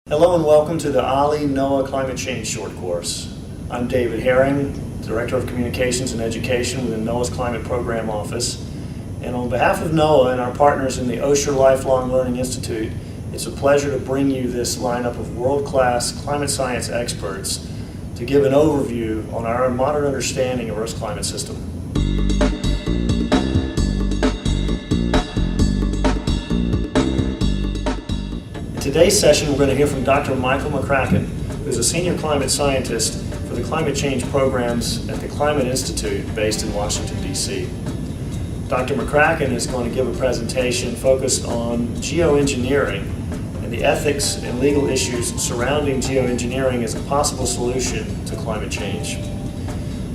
Hello and welcome to the NOAA Climate Change Short Course. I'm David Herring, Director of Communications and Education within NOAA's Climate Program Office. And on behalf of NOAA and our partners in the OSHA Lifelong Learning Institute, it's a pleasure to bring you this lineup of world-class climate science experts to give an overview on our modern understanding of Earth's climate system. In today's session, we're going to hear from Dr. Michael MacCracken, who's a senior climate scientist for the climate change programs at the Climate Institute based in Washington, D.C. Dr. MacCracken is going to give a presentation focused on geoengineering and the ethics and legal issues surrounding geoengineering as a possible solution to climate change.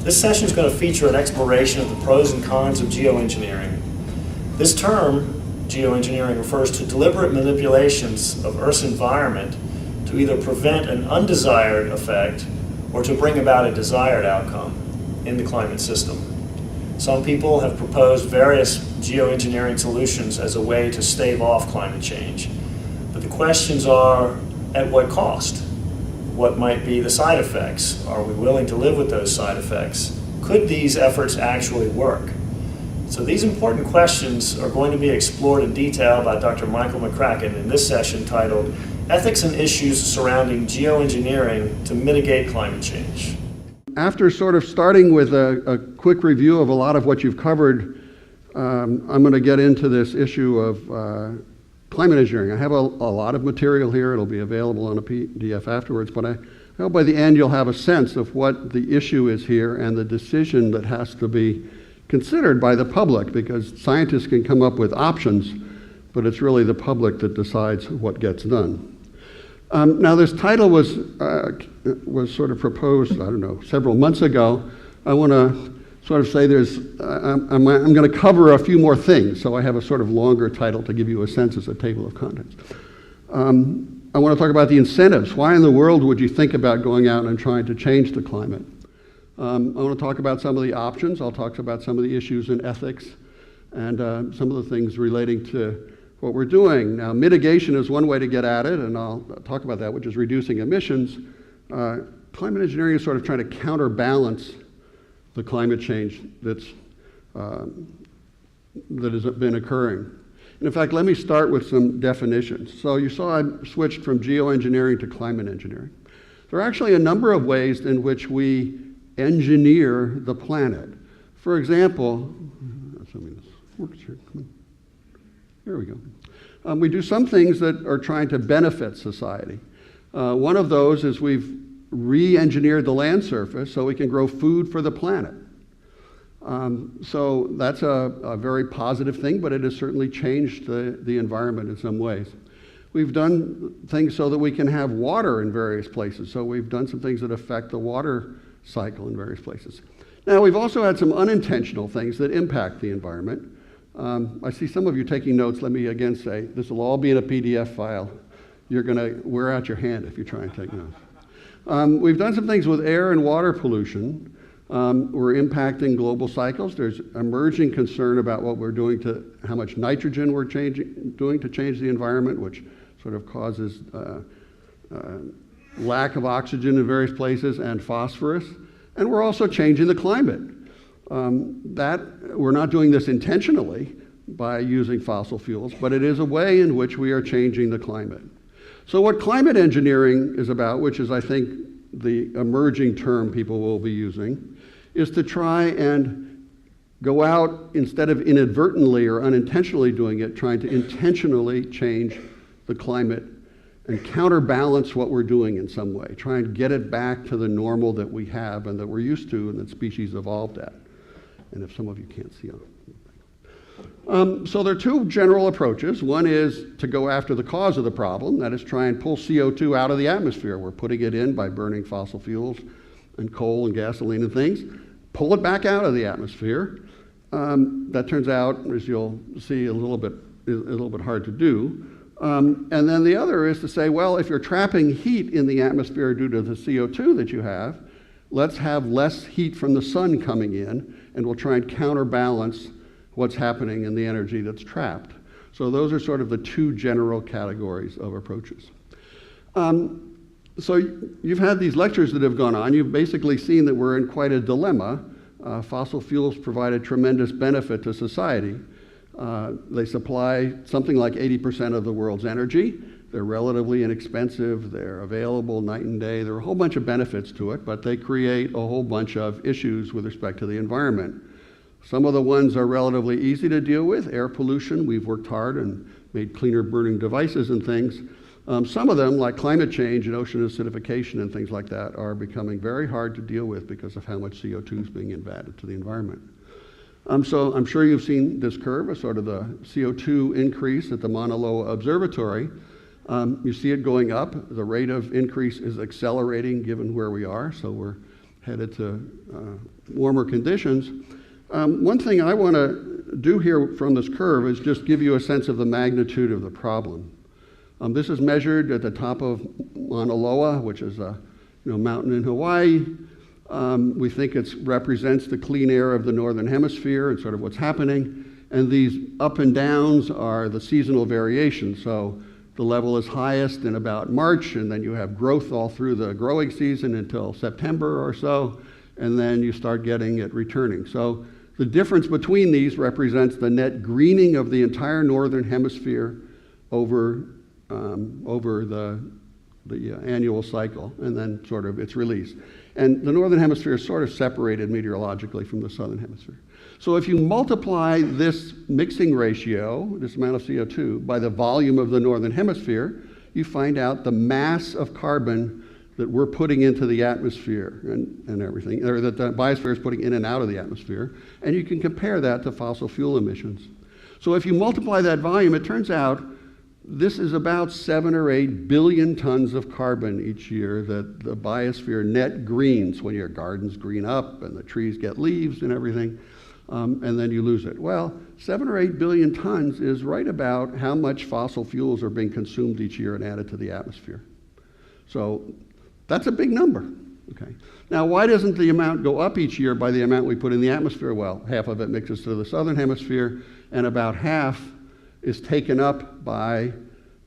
This session is going to feature an exploration of the pros and cons of geoengineering. This term, geoengineering, refers to deliberate manipulations of Earth's environment to either prevent an undesired effect or to bring about a desired outcome in the climate system. Some people have proposed various geoengineering solutions as a way to stave off climate change. But the questions are, at what cost? What might be the side effects? Are we willing to live with those side effects? Could these efforts actually work? So these important questions are going to be explored in detail by Dr. Michael MacCracken in this session titled Ethics and Issues Surrounding Geoengineering to Mitigate Climate Change. After sort of starting with a quick review of a lot of what you've covered, I'm going to get into this issue of climate engineering. I have a lot of material here. It'll be available on a PDF afterwards, but I hope by the end you'll have a sense of what the issue is here and the decision that has to be considered by the public, because scientists can come up with options, but it's really the public that decides what gets done. Now, this title was sort of proposed, I don't know, several months ago. I want to sort of say I'm going to cover a few more things, so I have a sort of longer title to give you a sense as a table of contents. I want to talk about the incentives. Why in the world would you think about going out and trying to change the climate? I want to talk about some of the options. I'll talk about some of the issues in ethics and some of the things relating to what we're doing. Now, mitigation is one way to get at it, and I'll talk about that, which is reducing emissions. Climate engineering is sort of trying to counterbalance the climate change that has been occurring. And in fact, let me start with some definitions. So you saw I switched from geoengineering to climate engineering. There are actually a number of ways in which we engineer the planet. For example, assuming this works here. Here we go. We do some things that are trying to benefit society. One of those is we've re-engineered the land surface so we can grow food for the planet. So that's a very positive thing, but it has certainly changed the environment in some ways. We've done things so that we can have water in various places. So we've done some things that affect the water cycle in various places. Now, we've also had some unintentional things that impact the environment. I see some of you taking notes. Let me again say, this will all be in a PDF file. You're going to wear out your hand if you try and take notes. We've done some things with air and water pollution. We're impacting global cycles. There's emerging concern about what we're doing to how much nitrogen we're doing to change the environment, which sort of causes lack of oxygen in various places and phosphorus. And we're also changing the climate. We're not doing this intentionally by using fossil fuels, but it is a way in which we are changing the climate. So what climate engineering is about, which is I think the emerging term people will be using, is to try and go out, instead of inadvertently or unintentionally doing it, trying to intentionally change the climate and counterbalance what we're doing in some way, try and get it back to the normal that we have and that we're used to and that species evolved at. And if some of you can't see so there are two general approaches. One is to go after the cause of the problem, that is try and pull CO2 out of the atmosphere. We're putting it in by burning fossil fuels and coal and gasoline and things. Pull it back out of the atmosphere. That turns out, as you'll see, a little bit hard to do. And then the other is to say, well, if you're trapping heat in the atmosphere due to the CO2 that you have, let's have less heat from the sun coming in, and we'll try and counterbalance what's happening in the energy that's trapped. So those are sort of the two general categories of approaches. So you've had these lectures that have gone on. You've basically seen that we're in quite a dilemma. Fossil fuels provide a tremendous benefit to society. They supply something like 80% of the world's energy. They're relatively inexpensive. They're available night and day. There are a whole bunch of benefits to it, but they create a whole bunch of issues with respect to the environment. Some of the ones are relatively easy to deal with. Air pollution, we've worked hard and made cleaner burning devices and things. Some of them, like climate change and ocean acidification and things like that, are becoming very hard to deal with because of how much CO2 is being added to the environment. So I'm sure you've seen this curve, a sort of the CO2 increase at the Mauna Loa Observatory. You see it going up. The rate of increase is accelerating given where we are, so we're headed to warmer conditions. One thing I want to do here from this curve is just give you a sense of the magnitude of the problem. This is measured at the top of Mauna Loa, which is a mountain in Hawaii. We think it represents the clean air of the northern hemisphere and sort of what's happening. And these up and downs are the seasonal variation. So the level is highest in about March, and then you have growth all through the growing season until September or so, and then you start getting it returning. So the difference between these represents the net greening of the entire northern hemisphere over the annual cycle, and then sort of its release. And the northern hemisphere is sort of separated meteorologically from the southern hemisphere. So if you multiply this mixing ratio, this amount of CO2, by the volume of the northern hemisphere, you find out the mass of carbon that we're putting into the atmosphere and everything, or that the biosphere is putting in and out of the atmosphere, and you can compare that to fossil fuel emissions. So if you multiply that volume, it turns out this is about 7 or 8 billion tons of carbon each year that the biosphere net greens when your gardens green up and the trees get leaves and everything, and then you lose it. Well, 7 or 8 billion tons is right about how much fossil fuels are being consumed each year and added to the atmosphere. So that's a big number. Okay. Now, why doesn't the amount go up each year by the amount we put in the atmosphere? Well, half of it mixes to the southern hemisphere, and about half is taken up by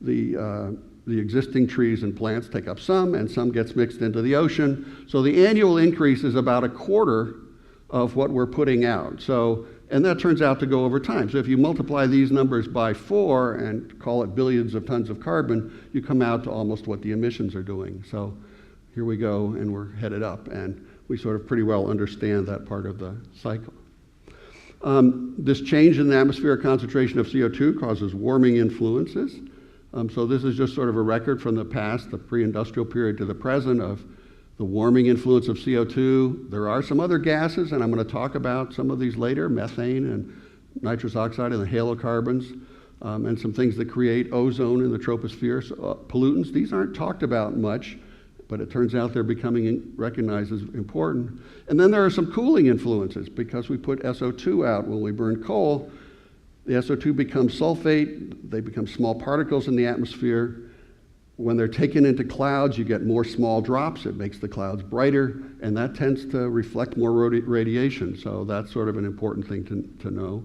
the existing trees and plants take up some, and some gets mixed into the ocean. So the annual increase is about a quarter of what we're putting out. So, and that turns out to go over time. So if you multiply these numbers by 4 and call it billions of tons of carbon, you come out to almost what the emissions are doing. So here we go, and we're headed up, and we sort of pretty well understand that part of the cycle. This change in the atmospheric concentration of CO2 causes warming influences. So this is just sort of a record from the past, the pre-industrial period to the present, of the warming influence of CO2. There are some other gases, and I'm going to talk about some of these later, methane and nitrous oxide and the halocarbons, and some things that create ozone in the troposphere. So, pollutants, these aren't talked about much, but it turns out they're becoming recognized as important. And then there are some cooling influences. Because we put SO2 out when we burn coal, the SO2 becomes sulfate, they become small particles in the atmosphere. When they're taken into clouds, you get more small drops. It makes the clouds brighter, and that tends to reflect more radiation. So that's sort of an important thing to know,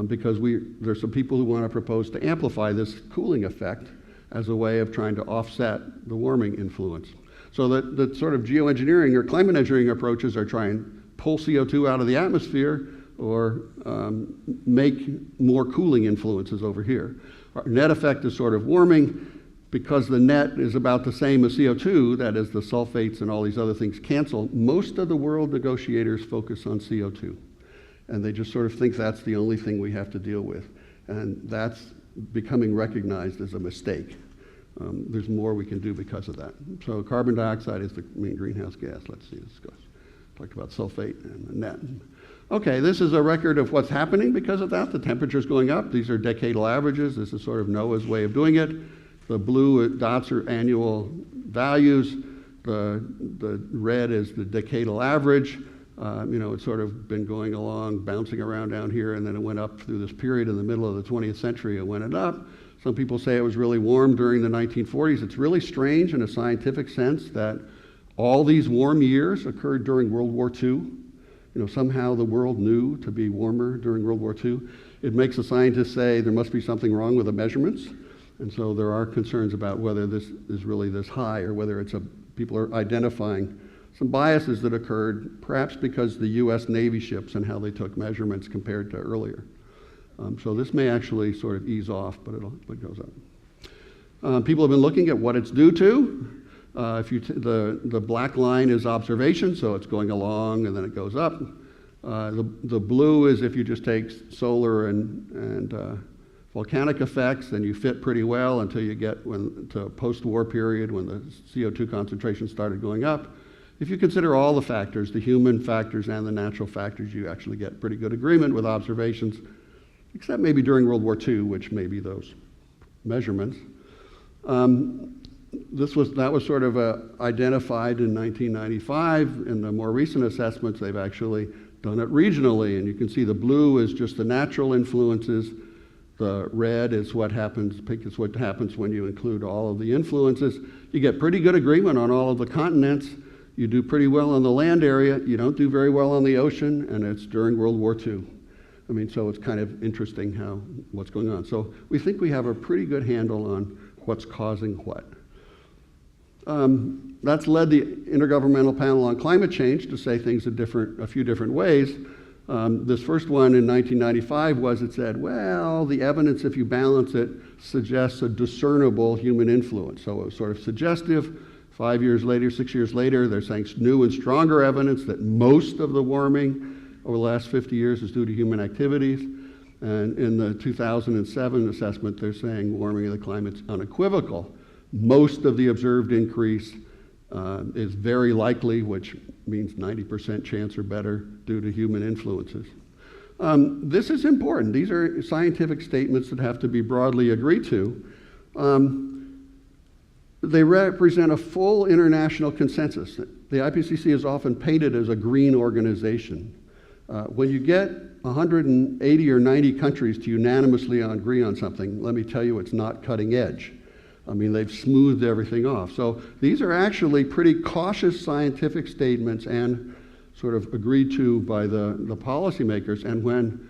because there's some people who want to propose to amplify this cooling effect as a way of trying to offset the warming influence. So the sort of geoengineering or climate engineering approaches are trying to pull CO2 out of the atmosphere or make more cooling influences over here. Our net effect is sort of warming. Because the net is about the same as CO2, that is the sulfates and all these other things cancel, most of the world negotiators focus on CO2. And they just sort of think that's the only thing we have to deal with. And that's becoming recognized as a mistake. There's more we can do because of that. So carbon dioxide is the main greenhouse gas. Let's see, this goes. Talked about sulfate and the net. Okay, this is a record of what's happening because of that. The temperature's going up. These are decadal averages. This is sort of NOAA's way of doing it. The blue dots are annual values. The red is the decadal average. It's sort of been going along, bouncing around down here, and then it went up through this period in the middle of the 20th century. It went up. Some people say it was really warm during the 1940s. It's really strange in a scientific sense that all these warm years occurred during World War II. Somehow the world knew to be warmer during World War II. It makes the scientists say there must be something wrong with the measurements. And so there are concerns about whether this is really this high or whether people are identifying some biases that occurred, perhaps because the U.S. Navy ships and how they took measurements compared to earlier. So this may actually sort of ease off, but it goes up. People have been looking at what it's due to. The black line is observation, so it's going along and then it goes up. The blue is if you just take solar and volcanic effects, then you fit pretty well until you get to a post-war period when the CO2 concentration started going up. If you consider all the factors, the human factors and the natural factors, you actually get pretty good agreement with observations, except maybe during World War II, which may be those measurements. That was sort of identified in 1995. In the more recent assessments, they've actually done it regionally, and you can see the blue is just the natural influences. The red is what happens, pink is what happens when you include all of the influences. You get pretty good agreement on all of the continents. You do pretty well on the land area. You don't do very well on the ocean, and it's during World War II. I mean, so it's kind of interesting what's going on. So we think we have a pretty good handle on what's causing what. That's led the Intergovernmental Panel on Climate Change to say things a few different ways. This first one in 1995 it said, well, the evidence, if you balance it, suggests a discernible human influence. So it was sort of suggestive. 5 years later, 6 years later, they're saying new and stronger evidence that most of the warming over the last 50 years is due to human activities. And in the 2007 assessment, they're saying warming of the climate's unequivocal. Most of the observed increase is very likely, which means 90% chance or better, due to human influences. This is important. These are scientific statements that have to be broadly agreed to. They represent a full international consensus. The IPCC is often painted as a green organization. When you get 180 or 90 countries to unanimously agree on something, let me tell you, it's not cutting edge. I mean, they've smoothed everything off. So these are actually pretty cautious scientific statements and sort of agreed to by the policymakers. And when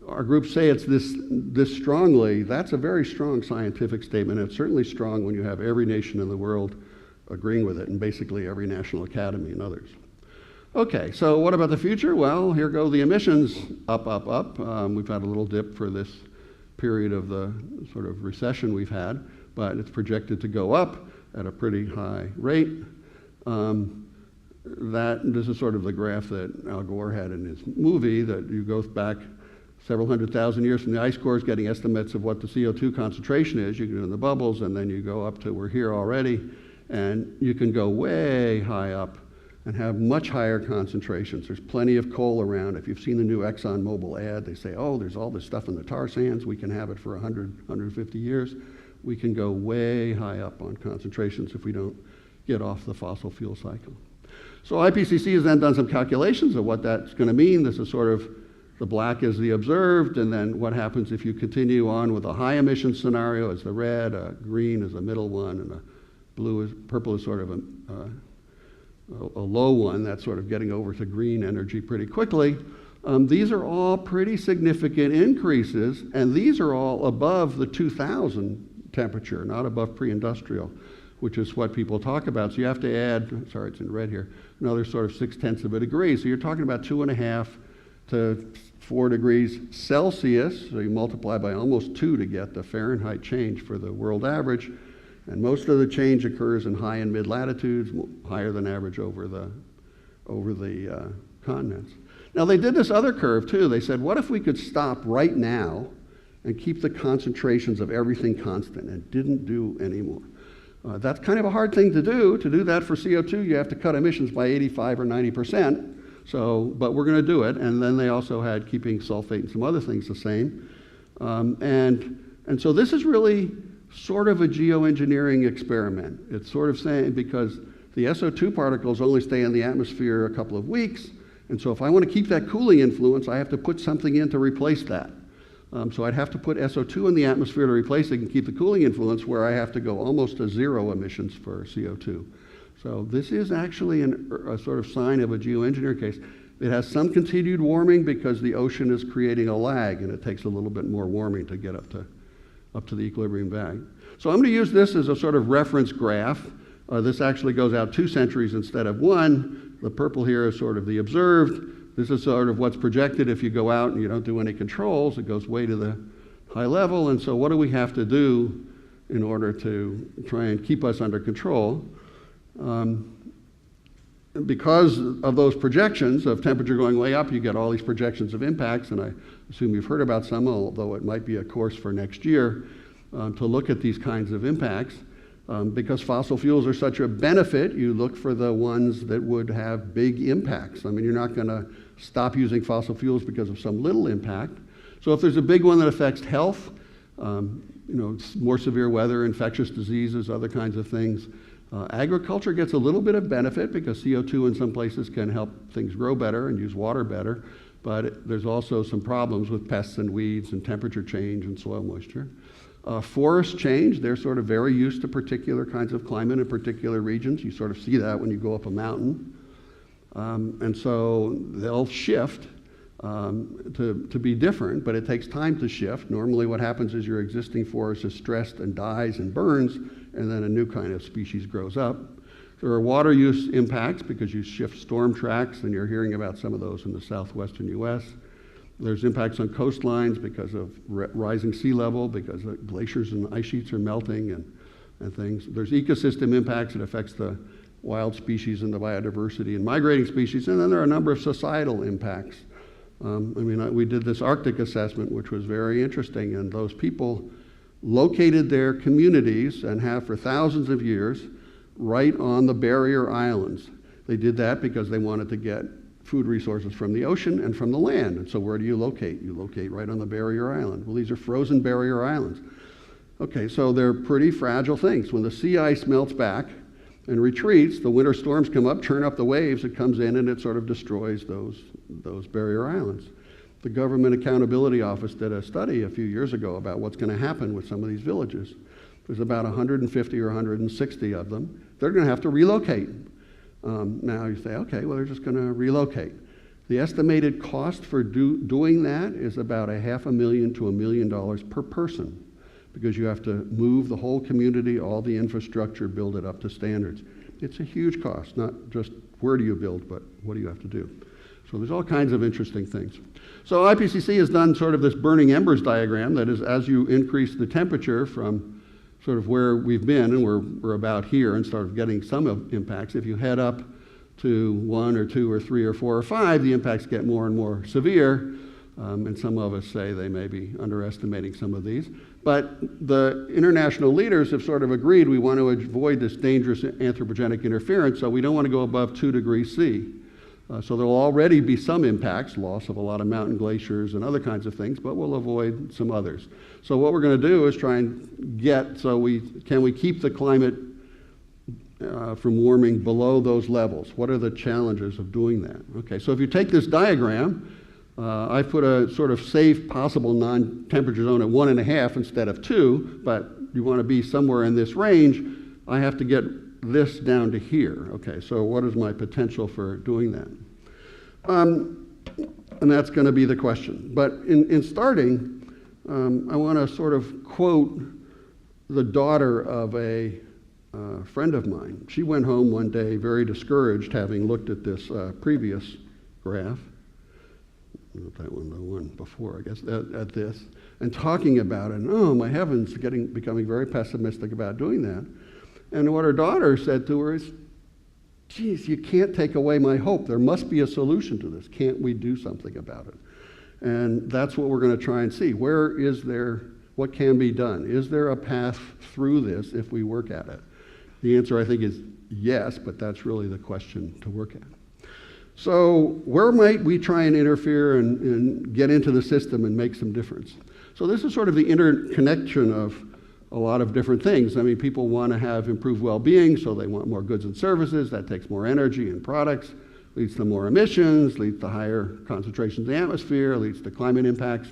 our groups say it's this strongly, that's a very strong scientific statement. It's certainly strong when you have every nation in the world agreeing with it, and basically every national academy and others. Okay, so what about the future? Well, here go the emissions up, up, up. We've had a little dip for this period of the sort of recession we've had, but it's projected to go up at a pretty high rate. This is sort of the graph that Al Gore had in his movie, that you go back several 100,000 years from the ice cores, getting estimates of what the CO2 concentration is. You can do it in the bubbles, and then you go up to, we're here already, and you can go way high up and have much higher concentrations. There's plenty of coal around. If you've seen the new ExxonMobil ad, they say, oh, there's all this stuff in the tar sands. We can have it for 100, 150 years. We can go way high up on concentrations if we don't get off the fossil fuel cycle. So IPCC has then done some calculations of what that's going to mean. This is sort of, the black is the observed, and then what happens if you continue on with a high emission scenario is the red, green is the middle one, and purple is sort of a low one. That's sort of getting over to green energy pretty quickly. These are all pretty significant increases, and these are all above the 2000 temperature, not above pre-industrial, which is what people talk about. So you have to add, sorry, it's in red here, another sort of 0.6 of a degree. So you're talking about 2.5 to 4 degrees Celsius. So you multiply by almost 2 to get the Fahrenheit change for the world average. And most of the change occurs in high and mid latitudes, higher than average over the continents. Now they did this other curve too. They said, what if we could stop right now and keep the concentrations of everything constant, and didn't do any more? That's kind of a hard thing to do. To do that for CO2, you have to cut emissions by 85 or 90%. So, but we're going to do it. And then they also had keeping sulfate and some other things the same. And so this is really sort of a geoengineering experiment. It's sort of saying, because the SO2 particles only stay in the atmosphere a couple of weeks, and so if I want to keep that cooling influence, I have to put something in to replace that. So I'd have to put SO2 in the atmosphere to replace it and keep the cooling influence, where I have to go almost to zero emissions for CO2. So this is actually a sort of sign of a geoengineering case. It has some continued warming because the ocean is creating a lag, and it takes a little bit more warming to get up to up to the equilibrium value. So I'm going to use this as a sort of reference graph. This actually goes out 2 centuries instead of 1. The purple here is sort of the observed. This is sort of what's projected if you go out and you don't do any controls. It goes way to the high level. And so what do we have to do in order to try and keep us under control? Because of those projections of temperature going way up, you get all these projections of impacts, and I assume you've heard about some, although it might be a course for next year, to look at these kinds of impacts. Because fossil fuels are such a benefit, you look for the ones that would have big impacts. I mean, you're not going to stop using fossil fuels because of some little impact. So if there's a big one that affects health, more severe weather, infectious diseases, other kinds of things, agriculture gets a little bit of benefit because CO2 in some places can help things grow better and use water better, but there's also some problems with pests and weeds and temperature change and soil moisture. Forest change, they're sort of very used to particular kinds of climate in particular regions. You sort of see that when you go up a mountain. And so they'll shift to be different, but it takes time to shift. Normally what happens is your existing forest is stressed and dies and burns, and then a new kind of species grows up. There are water use impacts because you shift storm tracks, and you're hearing about some of those in the southwestern US. There's impacts on coastlines because of rising sea level, because glaciers and ice sheets are melting and things. There's ecosystem impacts. It affects the wild species and the biodiversity and migrating species. And then there are a number of societal impacts. We did this Arctic assessment, which was very interesting, and those people located their communities and have for thousands of years right on the barrier islands. They did that because they wanted to get food resources from the ocean and from the land. And so where do you locate? You locate right on the barrier island. Well, these are frozen barrier islands. Okay, so they're pretty fragile things. When the sea ice melts back and retreats, the winter storms come up, churn up the waves, it comes in and it sort of destroys those barrier islands. The Government Accountability Office did a study a few years ago about what's going to happen with some of these villages. There's about 150 or 160 of them. They're going to have to relocate. Now you say, okay, well, they're just going to relocate. The estimated cost for doing that is about $500,000 to $1 million per person, because you have to move the whole community, all the infrastructure, build it up to standards. It's a huge cost, not just where do you build, but what do you have to do. So there's all kinds of interesting things. So IPCC has done sort of this burning embers diagram, that is, as you increase the temperature from sort of where we've been, and we're about here, and start getting some impacts. If you head up to 1 or 2 or 3 or 4 or 5, the impacts get more and more severe, and some of us say they may be underestimating some of these. But the international leaders have sort of agreed we want to avoid this dangerous anthropogenic interference, so we don't want to go above 2 degrees C. So there will already be some impacts, loss of a lot of mountain glaciers and other kinds of things, but we'll avoid some others. So what we're going to do is try and can we keep the climate from warming below those levels? What are the challenges of doing that? Okay, so if you take this diagram, I put a sort of safe possible non-temperature zone at 1.5 instead of 2, but you want to be somewhere in this range. I have to get this down to here. Okay, so what is my potential for doing that? And that's going to be the question. But in starting, I want to sort of quote the daughter of a friend of mine. She went home one day very discouraged, having looked at this previous graph. Not that one, the one before, I guess, at this, and talking about it. And, oh, my heavens, becoming very pessimistic about doing that. And what her daughter said to her is, geez, you can't take away my hope. There must be a solution to this. Can't we do something about it? And that's what we're going to try and see. What can be done? Is there a path through this if we work at it? The answer, I think, is yes, but that's really the question to work at. So where might we try and interfere and get into the system and make some difference? So this is sort of the interconnection of a lot of different things. I mean, people want to have improved well-being, so they want more goods and services. That takes more energy and products, leads to more emissions, leads to higher concentrations in the atmosphere, leads to climate impacts,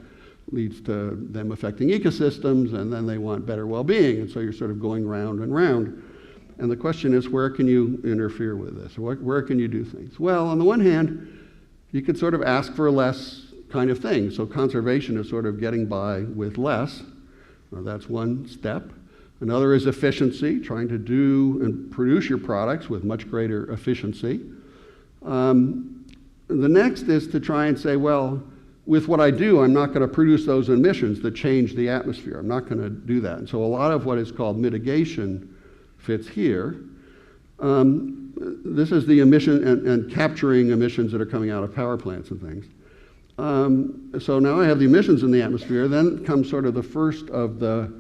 leads to them affecting ecosystems, and then they want better well-being. And so you're sort of going round and round. And the question is, where can you interfere with this? Where can you do things? Well, on the one hand, you could sort of ask for less kind of thing. So conservation is sort of getting by with less. That's one step. Another is efficiency, trying to do and produce your products with much greater efficiency. The next is to try and say, well, with what I do, I'm not going to produce those emissions that change the atmosphere. I'm not going to do that. And so a lot of what is called mitigation fits here. This is the emission and capturing emissions that are coming out of power plants and things. So now I have the emissions in the atmosphere. Then comes sort of the first of the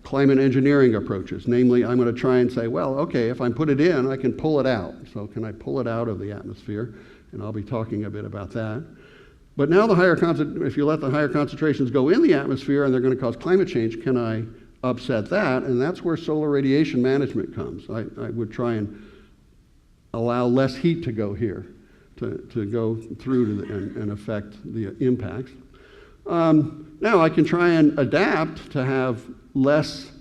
climate engineering approaches. Namely, I'm going to try and say, well, okay, if I put it in, I can pull it out. So can I pull it out of the atmosphere? And I'll be talking a bit about that. But now if you let the higher concentrations go in the atmosphere and they're going to cause climate change, can I upset that? And that's where solar radiation management comes. I would try and allow less heat to go here, to go through and affect the impacts. Now I can try and adapt to have less,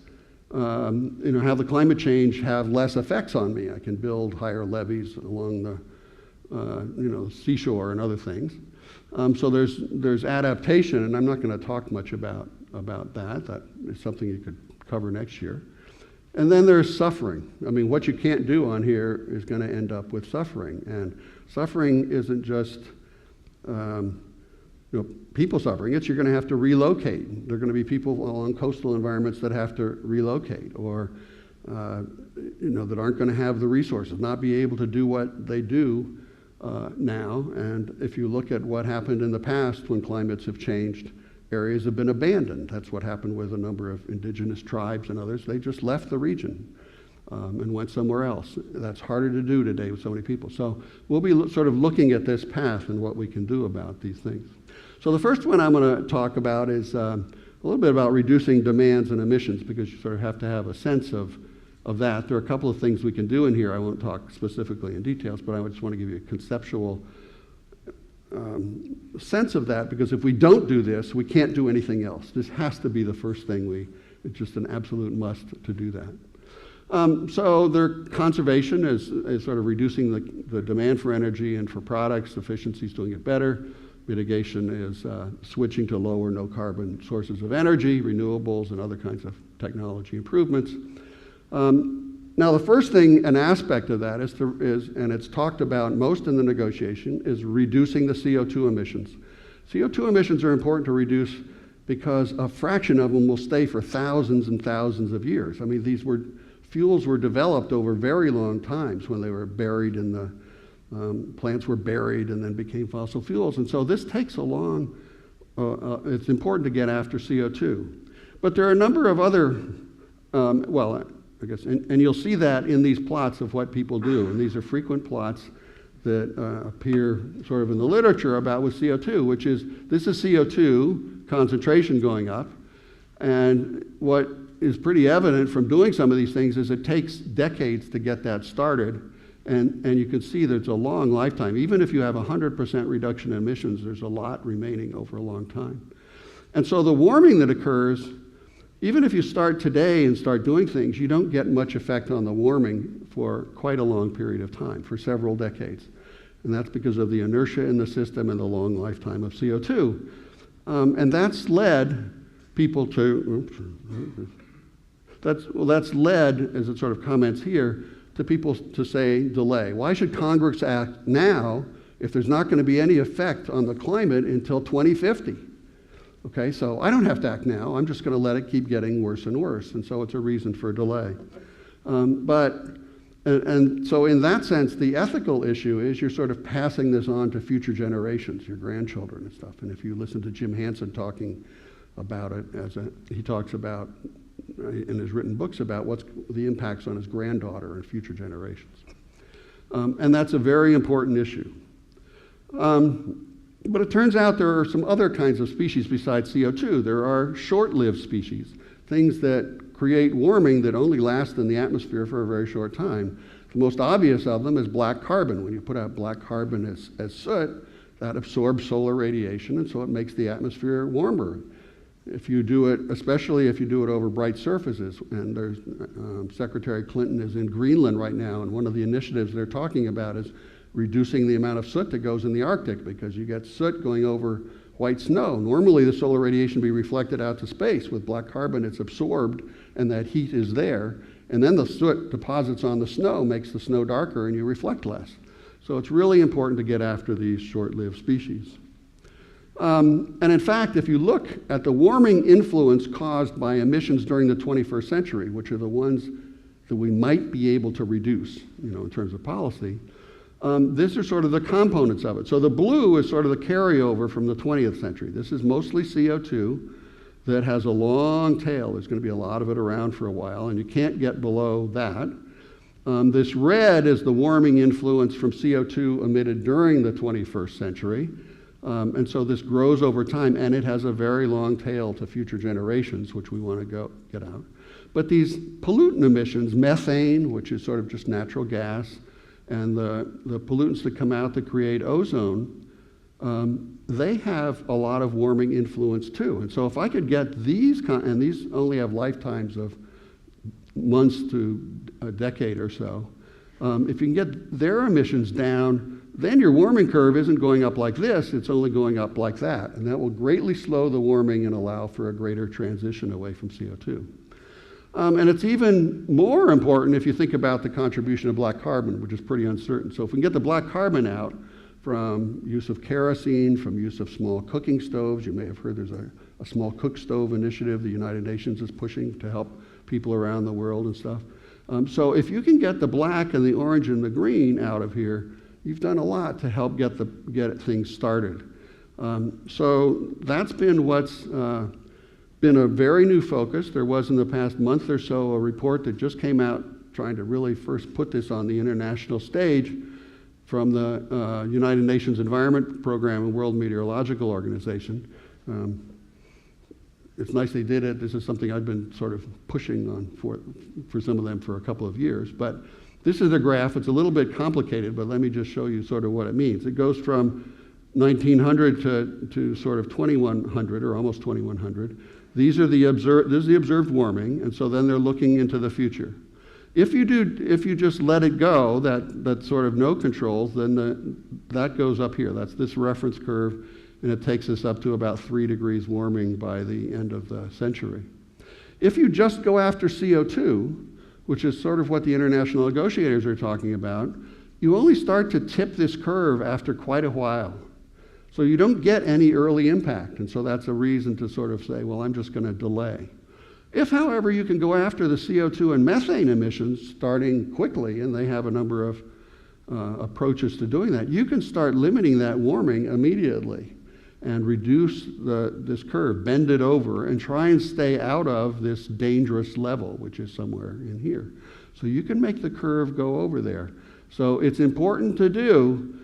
have the climate change have less effects on me. I can build higher levees along the seashore and other things. So there's adaptation, and I'm not going to talk much about that. That is something you could cover next year. And then there's suffering. I mean, what you can't do on here is going to end up with suffering. And suffering isn't just people suffering. You're going to have to relocate. There are going to be people along coastal environments that have to relocate, or that aren't going to have the resources, not be able to do what they do now. And if you look at what happened in the past when climates have changed, areas have been abandoned. That's what happened with a number of indigenous tribes and others. They just left the region and went somewhere else. That's harder to do today with so many people. So we'll be sort of looking at this path and what we can do about these things. So the first one I'm going to talk about is a little bit about reducing demands and emissions, because you sort of have to have a sense of that. There are a couple of things we can do in here. I won't talk specifically in details, but I just want to give you a conceptual sense of that, because if we don't do this, we can't do anything else. This has to be the first thing it's just an absolute must to do that. So their conservation is sort of reducing the demand for energy and for products. Efficiency is doing it better. Mitigation is switching to lower, no carbon sources of energy, renewables, and other kinds of technology improvements. Now, the first thing, an aspect of that is, and it's talked about most in the negotiation, is reducing the CO2 emissions. CO2 emissions are important to reduce because a fraction of them will stay for thousands and thousands of years. I mean, fuels were developed over very long times when they were buried in the plants were buried and then became fossil fuels. And so this takes a long, it's important to get after CO2. But there are a number of other, I guess, and you'll see that in these plots of what people do. And these are frequent plots that appear sort of in the literature about with CO2, which is, this is CO2 concentration going up. And what is pretty evident from doing some of these things is it takes decades to get that started. And you can see there's a long lifetime. Even if you have 100% reduction in emissions, there's a lot remaining over a long time. And so the warming that occurs, even if you start today and start doing things, you don't get much effect on the warming for quite a long period of time, for several decades. And that's because of the inertia in the system and the long lifetime of CO2. And that's led people to, that's led, as it sort of comments here, to people to say delay. Why should Congress act now if there's not going to be any effect on the climate until 2050? Okay, so I don't have to act now. I'm just going to let it keep getting worse and worse. And so it's a reason for delay. And so in that sense, the ethical issue is you're sort of passing this on to future generations, your grandchildren and stuff. And if you listen to Jim Hansen talking about it, he talks about in his written books about what's the impacts on his granddaughter and future generations. And that's a very important issue. But it turns out there are some other kinds of species besides CO2. There are short-lived species, things that create warming that only last in the atmosphere for a very short time. The most obvious of them is black carbon. When you put out black carbon as soot, that absorbs solar radiation, and so it makes the atmosphere warmer. If you do it, especially if you do it over bright surfaces, and there's Secretary Clinton is in Greenland right now, and one of the initiatives they're talking about is reducing the amount of soot that goes in the Arctic, because you get soot going over white snow. Normally the solar radiation be reflected out to space. With black carbon it's absorbed and that heat is there, and then the soot deposits on the snow, makes the snow darker, and you reflect less. So it's really important to get after these short-lived species. And in fact, if you look at the warming influence caused by emissions during the 21st century, which are the ones that we might be able to reduce, in terms of policy, these are sort of the components of it. So the blue is sort of the carryover from the 20th century. This is mostly CO2 that has a long tail. There's going to be a lot of it around for a while, and you can't get below that. This red is the warming influence from CO2 emitted during the 21st century. And so this grows over time, and it has a very long tail to future generations, which we want to get out. But these pollutant emissions, methane, which is sort of just natural gas, and the pollutants that come out that create ozone, they have a lot of warming influence too. And so if I could get these, and these only have lifetimes of months to a decade or so, if you can get their emissions down, then your warming curve isn't going up like this, it's only going up like that. And that will greatly slow the warming and allow for a greater transition away from CO2. And it's even more important if you think about the contribution of black carbon, which is pretty uncertain. So if we can get the black carbon out from use of kerosene, from use of small cooking stoves, you may have heard there's a small cook stove initiative the United Nations is pushing to help people around the world and stuff. So if you can get the black and the orange and the green out of here, you've done a lot to help get things started. So that's been what's been a very new focus. There was in the past month or so a report that just came out trying to really first put this on the international stage from the United Nations Environment Program and World Meteorological Organization. It's nice they did it. This is something I've been sort of pushing on for some of them for a couple of years. But this is a graph. It's a little bit complicated, but let me just show you sort of what it means. It goes from 1900 to sort of 2100 or almost 2100. This is the observed warming, and so then they're looking into the future. If you just let it go, that sort of no controls, then that goes up here. That's this reference curve, and it takes us up to about 3 degrees warming by the end of the century. If you just go after CO2, which is sort of what the international negotiators are talking about, you only start to tip this curve after quite a while. So you don't get any early impact, and so that's a reason to sort of say, well, I'm just going to delay. If, however, you can go after the CO2 and methane emissions starting quickly, and they have a number of approaches to doing that, you can start limiting that warming immediately and reduce this curve, bend it over, and try and stay out of this dangerous level, which is somewhere in here. So you can make the curve go over there. So it's important to do.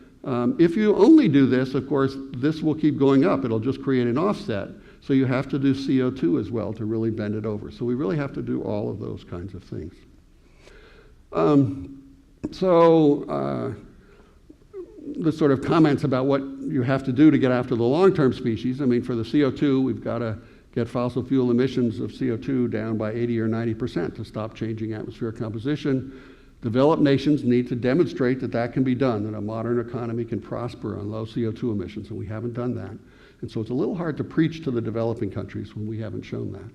If you only do this, of course, this will keep going up. It'll just create an offset. So you have to do CO2 as well to really bend it over. So we really have to do all of those kinds of things. The sort of comments about what you have to do to get after the long-term species. I mean, for the CO2, we've got to get fossil fuel emissions of CO2 down by 80 or 90% to stop changing atmospheric composition. Developed nations need to demonstrate that that can be done, that a modern economy can prosper on low CO2 emissions, and we haven't done that. And so it's a little hard to preach to the developing countries when we haven't shown that.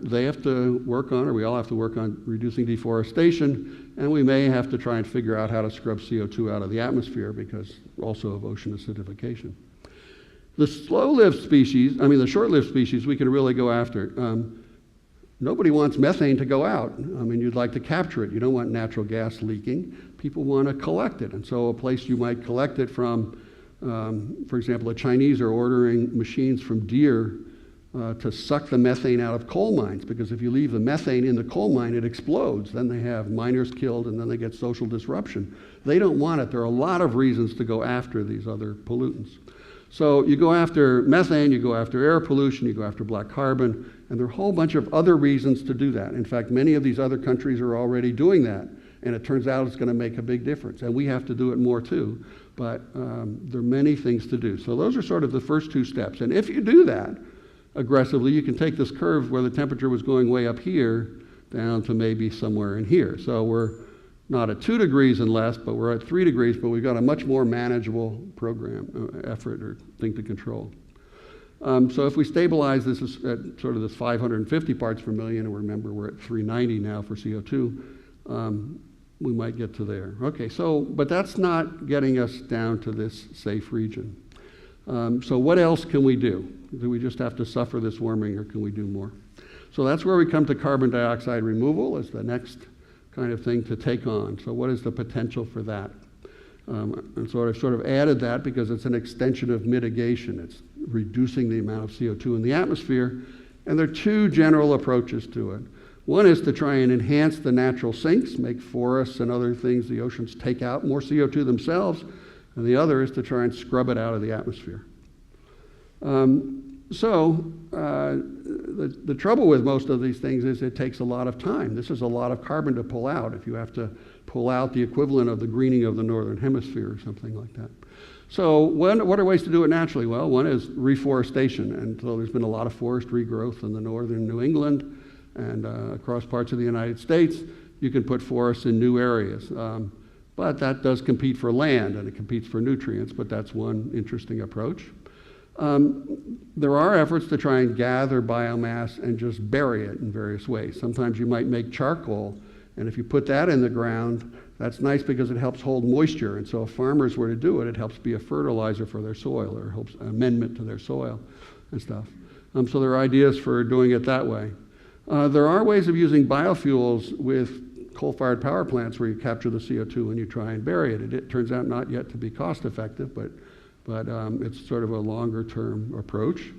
They have to work on, or we all have to work on reducing deforestation, and we may have to try and figure out how to scrub CO2 out of the atmosphere because also of ocean acidification. The short-lived species we can really go after. Nobody wants methane to go out. I mean, you'd like to capture it. You don't want natural gas leaking. People want to collect it. And so a place you might collect it from, for example, the Chinese are ordering machines from Deere to suck the methane out of coal mines, because if you leave the methane in the coal mine, it explodes. Then they have miners killed, and then they get social disruption. They don't want it. There are a lot of reasons to go after these other pollutants. So you go after methane, you go after air pollution, you go after black carbon, and there are a whole bunch of other reasons to do that. In fact, many of these other countries are already doing that, and it turns out it's going to make a big difference. And we have to do it more too, but there are many things to do. So those are sort of the first two steps. And if you do that aggressively, you can take this curve where the temperature was going way up here down to maybe somewhere in here. So we're not at 2 degrees and less, but we're at 3 degrees, but we've got a much more manageable program, effort or thing to control. So if we stabilize this at sort of this 550 parts per million, and remember we're at 390 now for CO2, we might get to there. Okay, so, but that's not getting us down to this safe region. So what else can we do? Do we just have to suffer this warming, or can we do more? So that's where we come to carbon dioxide removal as the next kind of thing to take on. So what is the potential for that? And so I've sort of added that because it's an extension of mitigation. It's reducing the amount of CO2 in the atmosphere. And there are two general approaches to it. One is to try and enhance the natural sinks, make forests and other things, the oceans take out more CO2 themselves. And the other is to try and scrub it out of the atmosphere. The trouble with most of these things is it takes a lot of time. This is a lot of carbon to pull out if you have to pull out the equivalent of the greening of the northern hemisphere or something like that. So what are ways to do it naturally? Well, one is reforestation. And so there's been a lot of forest regrowth in the northern New England and across parts of the United States. You can put forests in new areas. But that does compete for land, and it competes for nutrients, but that's one interesting approach. There are efforts to try and gather biomass and just bury it in various ways. Sometimes you might make charcoal, and if you put that in the ground, that's nice because it helps hold moisture, and so if farmers were to do it, it helps be a fertilizer for their soil, or helps an amendment to their soil and stuff. So there are ideas for doing it that way. There are ways of using biofuels with coal-fired power plants where you capture the CO2 and you try and bury it. It turns out not yet to be cost-effective, but it's sort of a longer-term approach.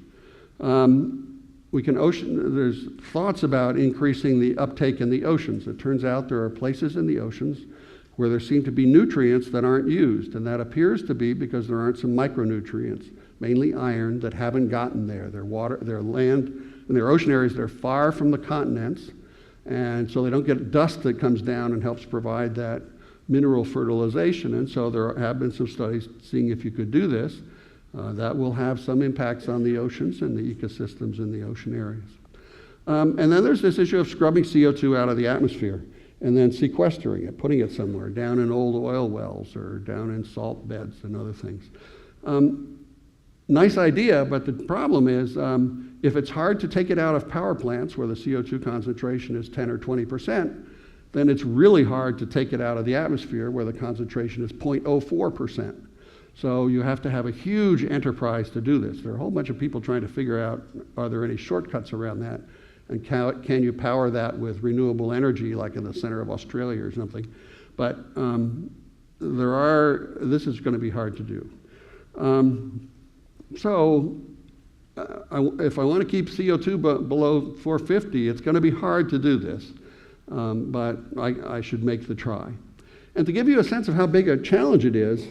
There's thoughts about increasing the uptake in the oceans. It turns out there are places in the oceans where there seem to be nutrients that aren't used, and that appears to be because there aren't some micronutrients, mainly iron, that haven't gotten there. Their water, their land, and their ocean areas that are far from the continents, and so they don't get dust that comes down and helps provide that mineral fertilization. And so there have been some studies seeing if you could do this. That will have some impacts on the oceans and the ecosystems in the ocean areas. And then there's this issue of scrubbing CO2 out of the atmosphere and then sequestering it, putting it somewhere, down in old oil wells or down in salt beds and other things. Nice idea, but the problem is if it's hard to take it out of power plants where the CO2 concentration is 10 or 20%, then it's really hard to take it out of the atmosphere where the concentration is 0.04%. So you have to have a huge enterprise to do this. There are a whole bunch of people trying to figure out, are there any shortcuts around that? And can you power that with renewable energy like in the center of Australia or something? But this is going to be hard to do. If I want to keep CO2 below 450, it's going to be hard to do this. But I should make the try. And to give you a sense of how big a challenge it is,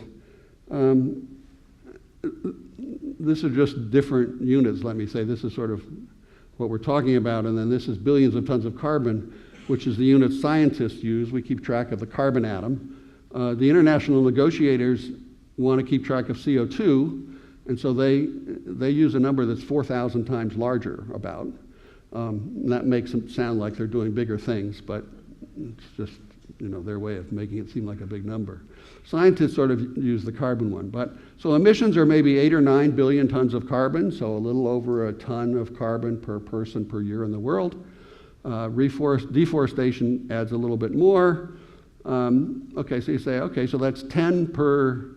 this is just different units, let me say. This is sort of what we're talking about, and then this is billions of tons of carbon, which is the unit scientists use. We keep track of the carbon atom. The international negotiators want to keep track of CO2, and so they use a number that's 4,000 times larger about. And that makes them sound like they're doing bigger things, but it's just their way of making it seem like a big number. Scientists sort of use the carbon one. So emissions are maybe 8 or 9 billion tons of carbon, so a little over a ton of carbon per person per year in the world. Deforestation adds a little bit more. Okay, so you say, okay, so that's 10 per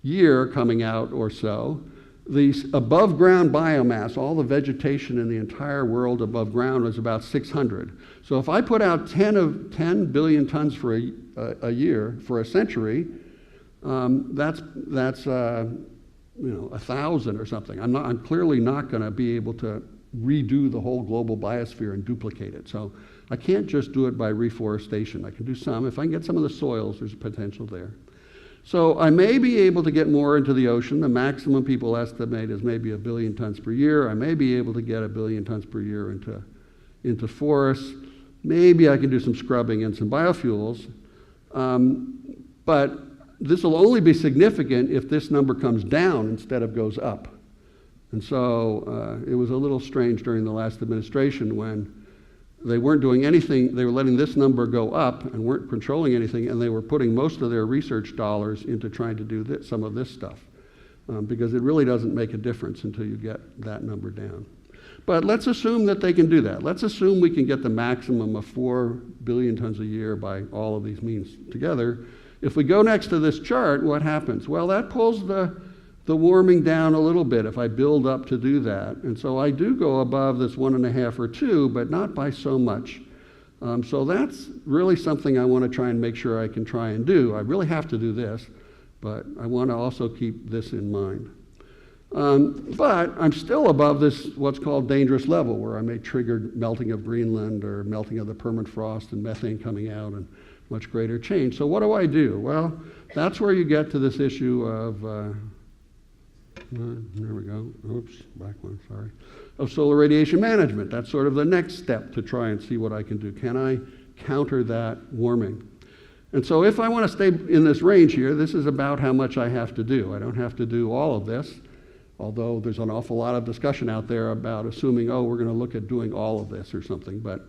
year coming out or so. The above ground biomass, all the vegetation in the entire world above ground is about 600. So if I put out 10 billion tons for a year, for a century, that's 1,000 or something. I'm clearly not going to be able to redo the whole global biosphere and duplicate it. So I can't just do it by reforestation. I can do some. If I can get some of the soils, there's potential there. So I may be able to get more into the ocean. The maximum people estimate is maybe 1 billion tons per year. I may be able to get 1 billion tons per year into forests. Maybe I can do some scrubbing and some biofuels. But this will only be significant if this number comes down instead of goes up. And so it was a little strange during the last administration when they weren't doing anything. They were letting this number go up and weren't controlling anything, and they were putting most of their research dollars into trying to do some of this stuff. because it really doesn't make a difference until you get that number down. But let's assume that they can do that. Let's assume we can get the maximum of 4 billion tons a year by all of these means together. If we go next to this chart, what happens? Well, that pulls the warming down a little bit if I build up to do that. And so I do go above this 1.5 or 2, but not by so much. So that's really something I want to try and make sure I can try and do. I really have to do this, but I want to also keep this in mind. But I'm still above this, what's called dangerous level, where I may trigger melting of Greenland or melting of the permafrost and methane coming out and much greater change. So what do I do? Well, that's where you get to this issue of, there we go, oops, back one, sorry, of solar radiation management. That's sort of the next step to try and see what I can do. Can I counter that warming? And so if I want to stay in this range here, this is about how much I have to do. I don't have to do all of this, although there's an awful lot of discussion out there about assuming, oh, we're going to look at doing all of this or something. But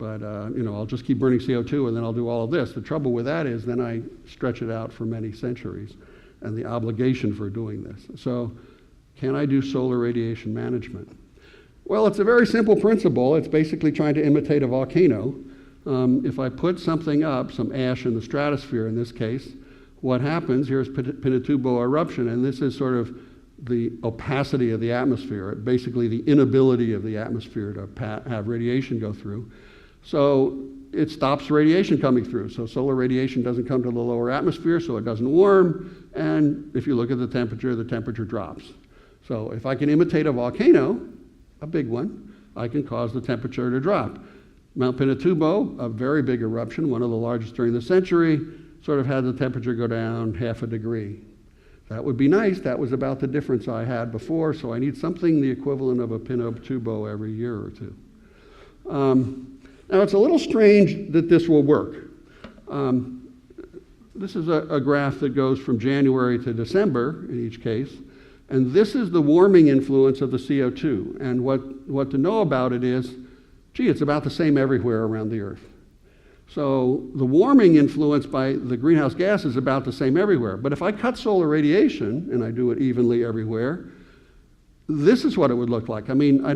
I'll just keep burning CO2 and then I'll do all of this. The trouble with that is then I stretch it out for many centuries and the obligation for doing this. So can I do solar radiation management? Well, it's a very simple principle. It's basically trying to imitate a volcano. If I put something up, some ash in the stratosphere in this case, what happens, here's Pinatubo eruption, and this is sort of the opacity of the atmosphere, basically the inability of the atmosphere to have radiation go through. So it stops radiation coming through. So solar radiation doesn't come to the lower atmosphere, so it doesn't warm. And if you look at the temperature drops. So if I can imitate a volcano, a big one, I can cause the temperature to drop. Mount Pinatubo, a very big eruption, one of the largest during the century, sort of had the temperature go down 0.5 degree. That would be nice. That was about the difference I had before, so I need something the equivalent of a Pinatubo every year or two. Now, it's a little strange that this will work. This is a graph that goes from January to December in each case, and this is the warming influence of the CO2. And what to know about it is, gee, it's about the same everywhere around the Earth. So the warming influence by the greenhouse gas is about the same everywhere. But if I cut solar radiation, and I do it evenly everywhere, this is what it would look like. I mean, I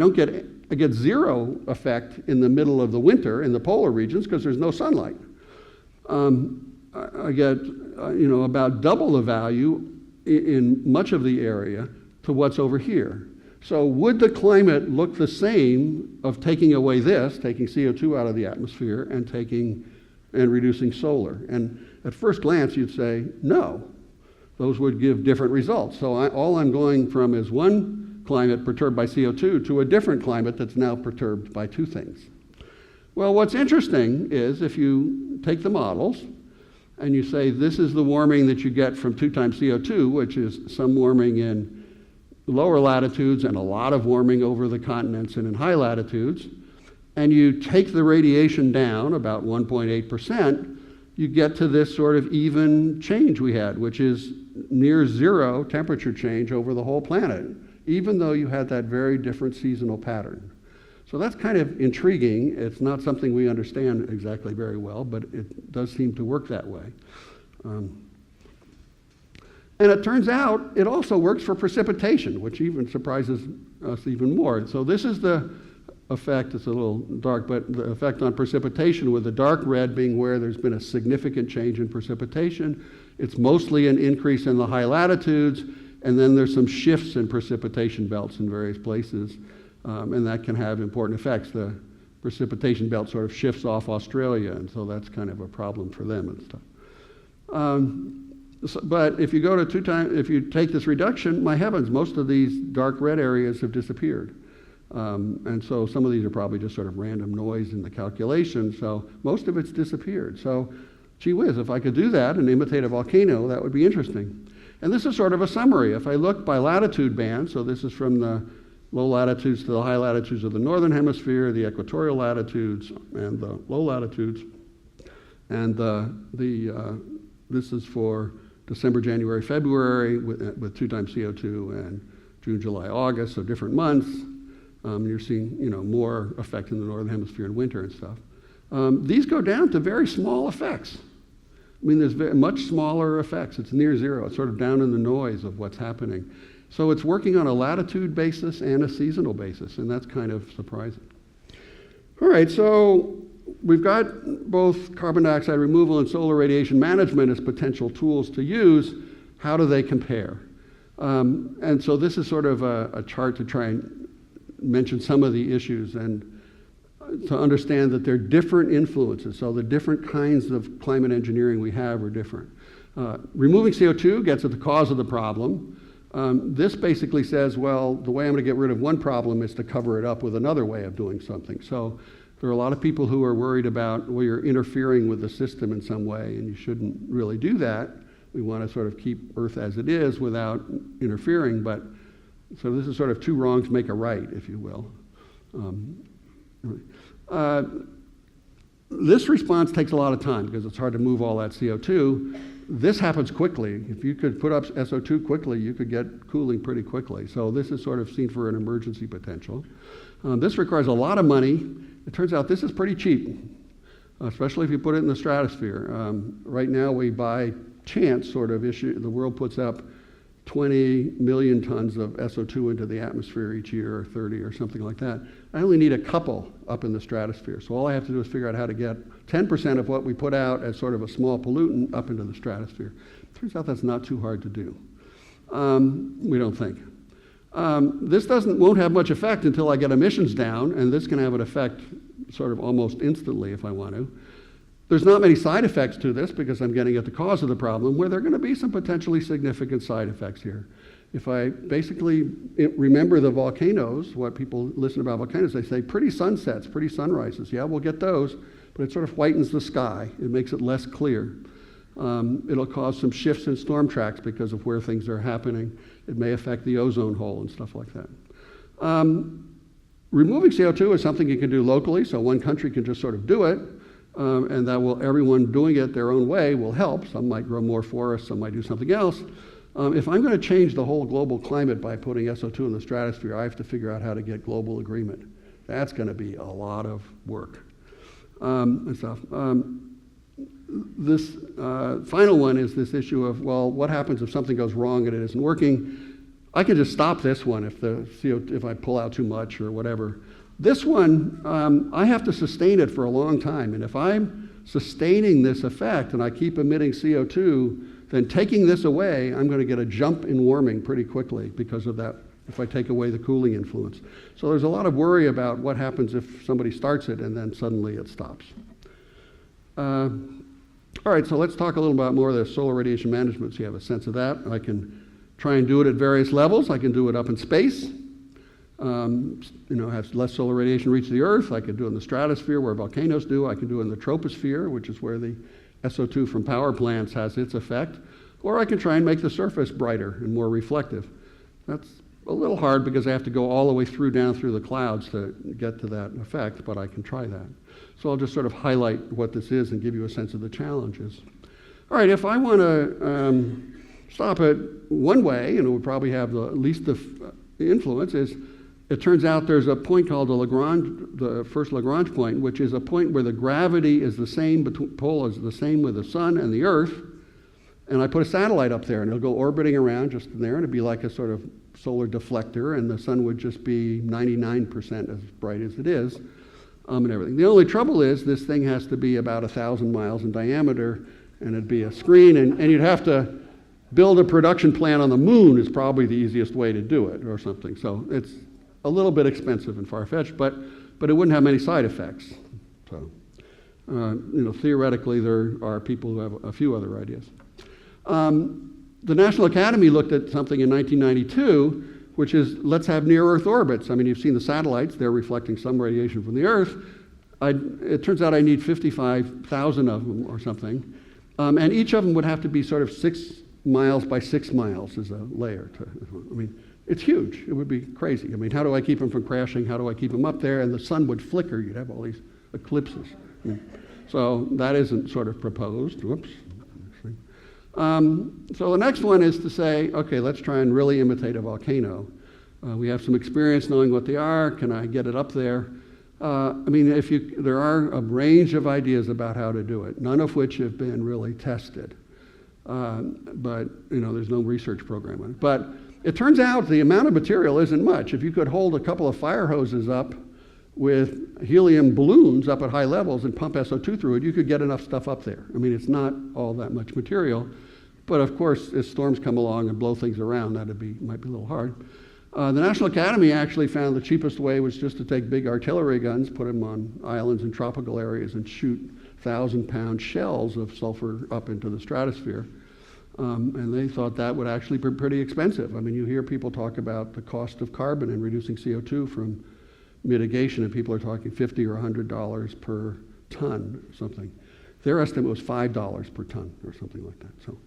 get zero effect in the middle of the winter in the polar regions because there's no sunlight. I get, about double the value in much of the area to what's over here. So would the climate look the same of taking away this, taking CO2 out of the atmosphere and reducing solar? And at first glance, you'd say, no. Those would give different results. So all I'm going from is one climate perturbed by CO2 to a different climate that's now perturbed by two things. Well, what's interesting is if you take the models and you say this is the warming that you get from 2 times CO2, which is some warming in lower latitudes and a lot of warming over the continents and in high latitudes, and you take the radiation down about 1.8%, you get to this sort of even change we had, which is near zero temperature change over the whole planet, even though you had that very different seasonal pattern. So that's kind of intriguing. It's not something we understand exactly very well, but it does seem to work that way. And it turns out it also works for precipitation, which even surprises us even more. So this is the effect, it's a little dark, but the effect on precipitation, with the dark red being where there's been a significant change in precipitation. It's mostly an increase in the high latitudes, and then there's some shifts in precipitation belts in various places, and that can have important effects. The precipitation belt sort of shifts off Australia, and so that's kind of a problem for them and stuff. But if you go to 2 times, if you take this reduction, my heavens, most of these dark red areas have disappeared. And so some of these are probably just sort of random noise in the calculation, so most of it's disappeared. So, gee whiz, if I could do that and imitate a volcano, that would be interesting. And this is sort of a summary. If I look by latitude band, so this is from the low latitudes to the high latitudes of the northern hemisphere, the equatorial latitudes and the low latitudes, and this is for December, January, February with 2 times CO2, and June, July, August, so different months. You're seeing, more effect in the northern hemisphere in winter and stuff. These go down to very small effects. I mean, there's much smaller effects. It's near zero. It's sort of down in the noise of what's happening. So it's working on a latitude basis and a seasonal basis, and that's kind of surprising. All right, so we've got both carbon dioxide removal and solar radiation management as potential tools to use. How do they compare? And so this is sort of a chart to try and mention some of the issues and to understand that there are different influences. So the different kinds of climate engineering we have are different. Removing CO2 gets at the cause of the problem. This basically says, well, the way I'm going to get rid of one problem is to cover it up with another way of doing something. So there are a lot of people who are worried about, well, you're interfering with the system in some way, and you shouldn't really do that. We want to sort of keep Earth as it is without interfering, but so this is sort of two wrongs make a right, if you will. This response takes a lot of time because it's hard to move all that CO2. This happens quickly. If you could put up SO2 quickly, you could get cooling pretty quickly. So this is sort of seen for an emergency potential. This requires a lot of money. It turns out this is pretty cheap, especially if you put it in the stratosphere. Right now we by chance sort of issue, the world puts up 20 million tons of SO2 into the atmosphere each year, or 30 or something like that. I only need a couple up in the stratosphere. So all I have to do is figure out how to get 10% of what we put out as sort of a small pollutant up into the stratosphere. Turns out that's not too hard to do. We don't think. This won't have much effect until I get emissions down, and this can have an effect sort of almost instantly if I want to. There's not many side effects to this because I'm getting at the cause of the problem, where there are going to be some potentially significant side effects here. If I basically remember the volcanoes, what people listen about volcanoes, they say pretty sunsets, pretty sunrises. Yeah, we'll get those, but it sort of whitens the sky. It makes it less clear. It'll cause some shifts in storm tracks because of where things are happening. It may affect the ozone hole and stuff like that. Removing CO2 is something you can do locally, so one country can just sort of do it. And that will, everyone doing it their own way will help. Some might grow more forests, some might do something else. If I'm going to change the whole global climate by putting SO2 in the stratosphere, I have to figure out how to get global agreement. That's going to be a lot of work and stuff. This final one is this issue of, well, what happens if something goes wrong and it isn't working? I can just stop this one if I pull out too much or whatever. This one, I have to sustain it for a long time. And if I'm sustaining this effect and I keep emitting CO2, then taking this away, I'm going to get a jump in warming pretty quickly because of that, if I take away the cooling influence. So there's a lot of worry about what happens if somebody starts it and then suddenly it stops. All right, so let's talk a little bit more of the solar radiation management so you have a sense of that. I can try and do it at various levels. I can do it up in space. Have less solar radiation reach the Earth. I could do it in the stratosphere where volcanoes do. I can do it in the troposphere, which is where the SO2 from power plants has its effect. Or I can try and make the surface brighter and more reflective. That's a little hard because I have to go all the way down through the clouds to get to that effect, but I can try that. So I'll just sort of highlight what this is and give you a sense of the challenges. All right, if I want to stop it one way, and it would probably have the least the influence, is it turns out there's a point called the first Lagrange point, which is a point where the gravity is the same, pole is the same with the sun and the Earth, and I put a satellite up there, and it'll go orbiting around just in there, and it'd be like a sort of solar deflector, and the sun would just be 99% as bright as it is, and everything. The only trouble is this thing has to be about 1,000 miles in diameter, and it'd be a screen, and you'd have to build a production plant on the moon is probably the easiest way to do it, or something. So it's a little bit expensive and far-fetched, but it wouldn't have many side effects. So, theoretically, there are people who have a few other ideas. The National Academy looked at something in 1992, which is let's have near-Earth orbits. I mean, you've seen the satellites; they're reflecting some radiation from the Earth. It turns out I need 55,000 of them or something, and each of them would have to be sort of 6 miles by 6 miles as a layer. It's huge. It would be crazy. I mean, how do I keep them from crashing? How do I keep them up there? And the sun would flicker. You'd have all these eclipses. So that isn't sort of proposed. Whoops. So the next one is to say, okay, let's try and really imitate a volcano. We have some experience knowing what they are. Can I get it up there? There are a range of ideas about how to do it, none of which have been really tested. But there's no research program on it. But it turns out the amount of material isn't much. If you could hold a couple of fire hoses up with helium balloons up at high levels and pump SO2 through it, you could get enough stuff up there. It's not all that much material. But of course, as storms come along and blow things around, might be a little hard. The National Academy actually found the cheapest way was just to take big artillery guns, put them on islands and tropical areas, and shoot 1,000-pound shells of sulfur up into the stratosphere. And they thought that would actually be pretty expensive. You hear people talk about the cost of carbon and reducing CO2 from mitigation, and people are talking $50 or $100 per ton or something. Their estimate was $5 per ton or something like that. So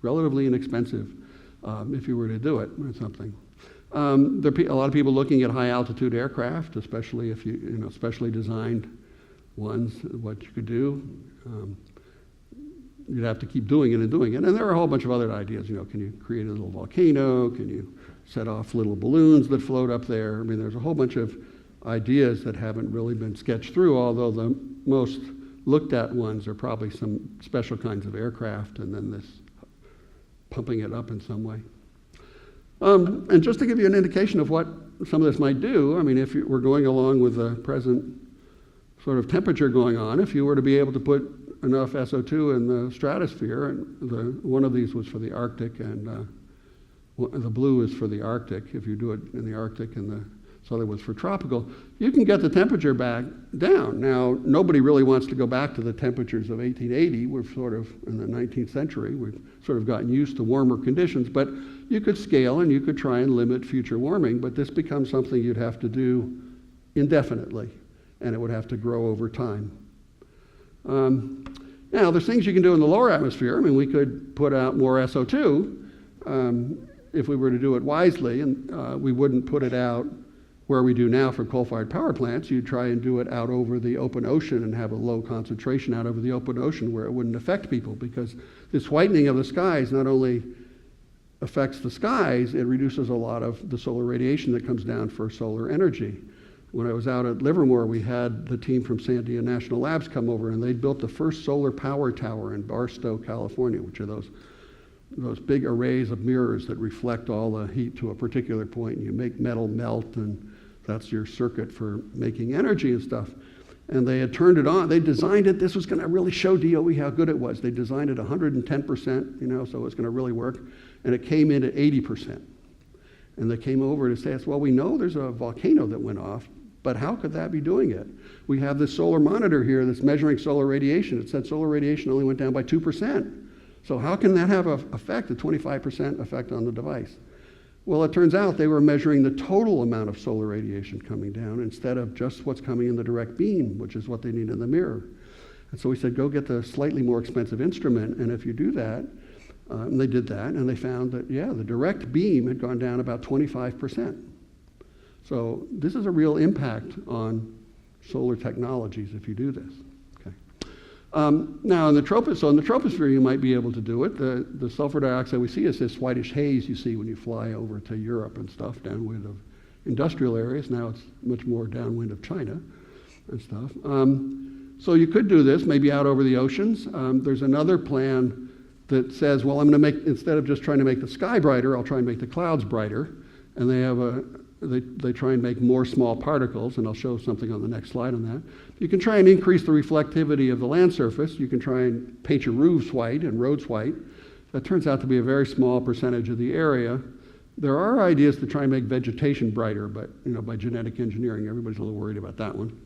relatively inexpensive if you were to do it or something. There are a lot of people looking at high altitude aircraft, especially if you specially designed ones, what you could do. You'd have to keep doing it and doing it. And there are a whole bunch of other ideas. Can you create a little volcano? Can you set off little balloons that float up there? There's a whole bunch of ideas that haven't really been sketched through, although the most looked at ones are probably some special kinds of aircraft and then this pumping it up in some way. And just to give you an indication of what some of this might do, if we're going along with the present sort of temperature going on, if you were to be able to put enough SO2 in the stratosphere, and one of these was for the Arctic, and the blue is for the Arctic, if you do it in the Arctic, and the other was for tropical, you can get the temperature back down. Now, nobody really wants to go back to the temperatures of 1880. We've sort of, in the 19th century, we've sort of gotten used to warmer conditions, but you could scale and you could try and limit future warming, but this becomes something you'd have to do indefinitely, and it would have to grow over time. Now, there's things you can do in the lower atmosphere. We could put out more SO2 if we were to do it wisely, and we wouldn't put it out where we do now for coal-fired power plants. You'd try and do it out over the open ocean and have a low concentration out over the open ocean where it wouldn't affect people, because this whitening of the skies not only affects the skies, it reduces a lot of the solar radiation that comes down for solar energy. When I was out at Livermore, we had the team from Sandia National Labs come over, and they built the first solar power tower in Barstow, California, which are those big arrays of mirrors that reflect all the heat to a particular point, and you make metal melt, and that's your circuit for making energy and stuff. And they had turned it on. They designed it. This was going to really show DOE how good it was. They designed it 110%, so it was going to really work. And it came in at 80%. And they came over to say, well, we know there's a volcano that went off, but how could that be doing it? We have this solar monitor here that's measuring solar radiation. It said solar radiation only went down by 2%. So how can that have an effect, a 25% effect on the device? Well, it turns out they were measuring the total amount of solar radiation coming down instead of just what's coming in the direct beam, which is what they need in the mirror. And so we said, go get the slightly more expensive instrument, and if you do that, and they did that, and they found that, the direct beam had gone down about 25%. So this is a real impact on solar technologies if you do this. Now, in the troposphere, you might be able to do it. The sulfur dioxide we see is this whitish haze you see when you fly over to Europe and stuff, downwind of industrial areas. Now it's much more downwind of China and stuff. So you could do this, maybe out over the oceans. There's another plan that says, well, I'm going to make, instead of just trying to make the sky brighter, I'll try and make the clouds brighter. And they have they try and make more small particles, and I'll show something on the next slide on that. You can try and increase the reflectivity of the land surface. You can try and paint your roofs white and roads white. That turns out to be a very small percentage of the area. There are ideas to try and make vegetation brighter, but by genetic engineering, everybody's a little worried about that one.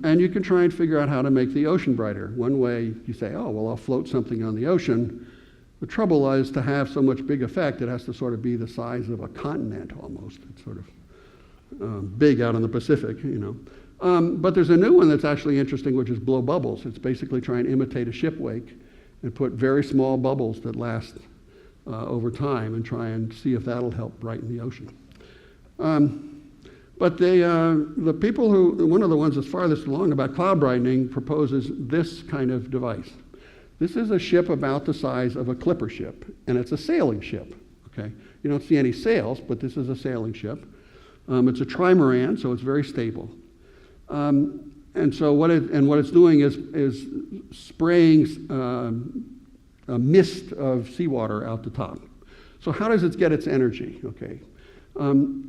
And you can try and figure out how to make the ocean brighter. One way you say, oh, well, I'll float something on the ocean. The trouble is, to have so much big effect, it has to sort of be the size of a continent almost. It's sort of big out in the Pacific, But there's a new one that's actually interesting, which is blow bubbles. It's basically trying to imitate a ship wake and put very small bubbles that last over time and try and see if that'll help brighten the ocean. But the people one of the ones that's farthest along about cloud brightening proposes this kind of device. This is a ship about the size of a clipper ship, and it's a sailing ship, okay? You don't see any sails, but this is a sailing ship. It's a trimaran, so it's very stable. And so what it's doing is spraying a mist of seawater out the top. So how does it get its energy? Okay,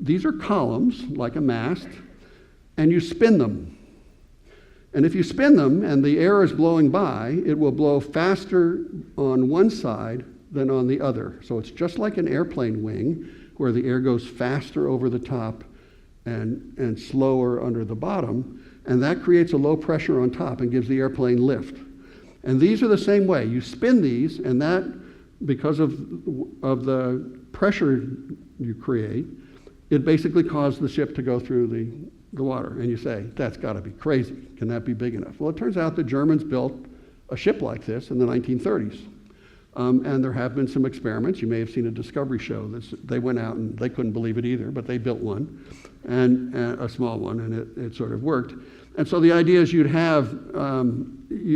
these are columns like a mast, and you spin them. And if you spin them and the air is blowing by, it will blow faster on one side than on the other. So it's just like an airplane wing, where the air goes faster over the top and slower under the bottom, and that creates a low pressure on top and gives the airplane lift. And these are the same way. You spin these, and that, because of the pressure you create, it basically caused the ship to go through the water. And you say, that's got to be crazy. Can that be big enough? Well, it turns out the Germans built a ship like this in the 1930s. And there have been some experiments. You may have seen a Discovery show. They went out and they couldn't believe it either, but they built one, and a small one, and it sort of worked. And so the idea is you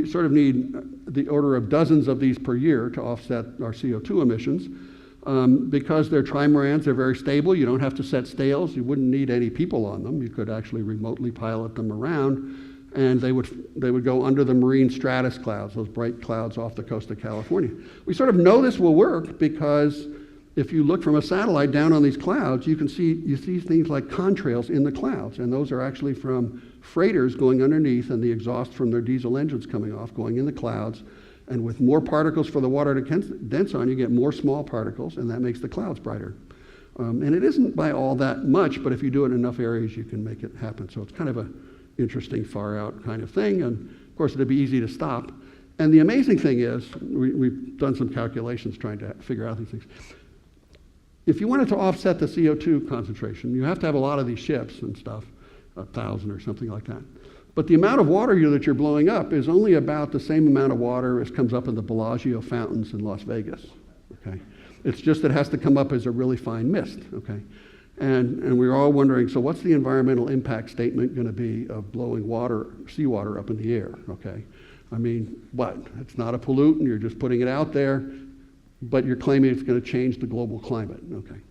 sort of need the order of dozens of these per year to offset our CO2 emissions. Because they're trimarans, they're very stable. You don't have to set sails. You wouldn't need any people on them. You could actually remotely pilot them around, and they would go under the marine stratus clouds, those bright clouds off the coast of California. We sort of know this will work because if you look from a satellite down on these clouds, you see things like contrails in the clouds, and those are actually from freighters going underneath and the exhaust from their diesel engines coming off, going in the clouds. And with more particles for the water to condense on, you get more small particles, and that makes the clouds brighter. And it isn't by all that much, but if you do it in enough areas, you can make it happen. So it's kind of an interesting, far-out kind of thing. And, of course, it'd be easy to stop. And the amazing thing is, we've done some calculations trying to figure out these things. If you wanted to offset the CO2 concentration, you have to have a lot of these ships and stuff, 1,000 or something like that. But the amount of water that you're blowing up is only about the same amount of water as comes up in the Bellagio fountains in Las Vegas. Okay, it's just it has to come up as a really fine mist. Okay, and we're all wondering, so what's the environmental impact statement going to be of blowing seawater up in the air? Okay, I mean, what? It's not a pollutant. You're just putting it out there, but you're claiming it's going to change the global climate. Okay,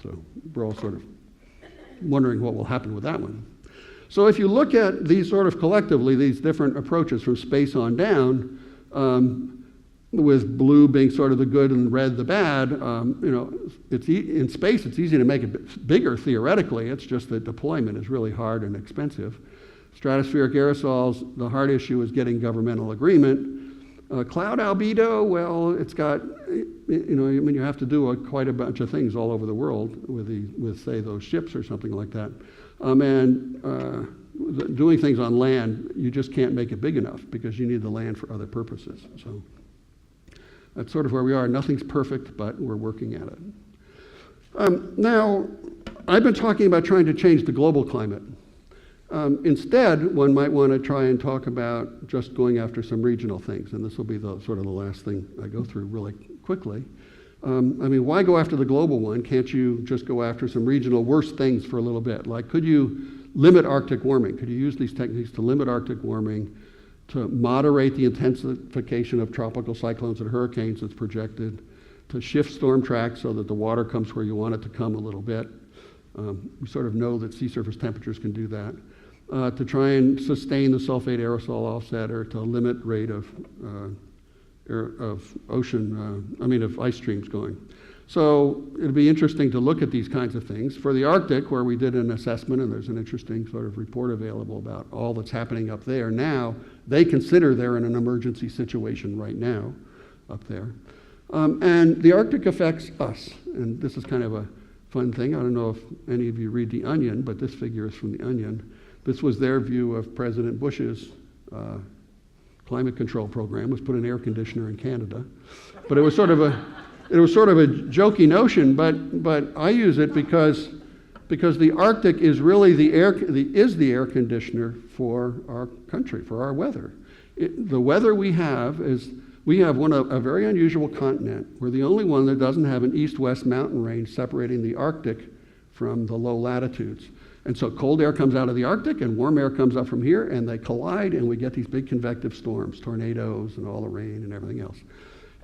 so we're all sort of wondering what will happen with that one. So if you look at these sort of collectively, these different approaches from space on down, with blue being sort of the good and red the bad, in space it's easy to make it bigger theoretically. It's just that deployment is really hard and expensive. Stratospheric aerosols, the hard issue is getting governmental agreement. Cloud albedo, well, it's got, you have to do quite a bunch of things all over the world with say, those ships or something like that. Doing things on land, you just can't make it big enough because you need the land for other purposes. So that's sort of where we are. Nothing's perfect, but we're working at it. Now, I've been talking about trying to change the global climate. Instead, one might want to try and talk about just going after some regional things, and this will be the last thing I go through really quickly. Why go after the global one? Can't you just go after some regional worse things for a little bit? Like, could you limit Arctic warming? Could you use these techniques to limit Arctic warming, to moderate the intensification of tropical cyclones and hurricanes that's projected, to shift storm tracks so that the water comes where you want it to come a little bit? We sort of know that sea surface temperatures can do that. To try and sustain the sulfate aerosol offset, or to limit rate of ice streams going. So it'd be interesting to look at these kinds of things. For the Arctic, where we did an assessment, and there's an interesting sort of report available about all that's happening up there now, they consider they're in an emergency situation right now up there. And the Arctic affects us, and this is kind of a fun thing. I don't know if any of you read The Onion, but this figure is from The Onion. This was their view of President Bush's climate control program, was put an air conditioner in Canada. But it was sort of a jokey notion, but I use it because the Arctic is really the air conditioner for our country, for our weather. The weather we have is, we have a very unusual continent. We're the only one that doesn't have an east-west mountain range separating the Arctic from the low latitudes. And so cold air comes out of the Arctic and warm air comes up from here, and they collide, and we get these big convective storms, tornadoes, and all the rain and everything else.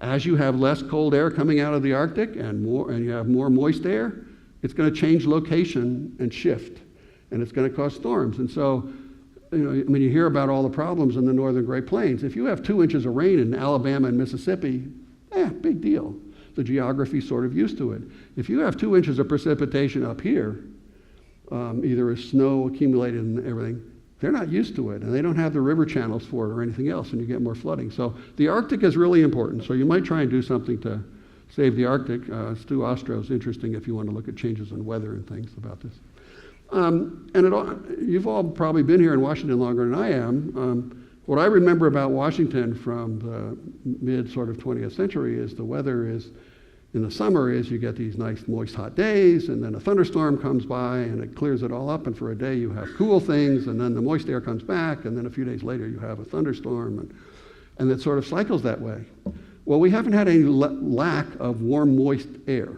As you have less cold air coming out of the Arctic and you have more moist air, it's going to change location and shift, and it's going to cause storms. And so you hear about all the problems in the northern Great Plains. If you have 2 inches of rain in Alabama and Mississippi, big deal. The geography's sort of used to it. If you have 2 inches of precipitation up here, either as snow accumulated and everything, they're not used to it, and they don't have the river channels for it or anything else, and you get more flooding. So the Arctic is really important. So you might try and do something to save the Arctic. Stu Ostro is interesting if you want to look at changes in weather and things about this. You've all probably been here in Washington longer than I am. What I remember about Washington from the mid sort of 20th century is the weather is, in the summer is you get these nice moist hot days, and then a thunderstorm comes by and it clears it all up, and for a day you have cool things, and then the moist air comes back, and then a few days later you have a thunderstorm, and it sort of cycles that way. Well, we haven't had any lack of warm, moist air.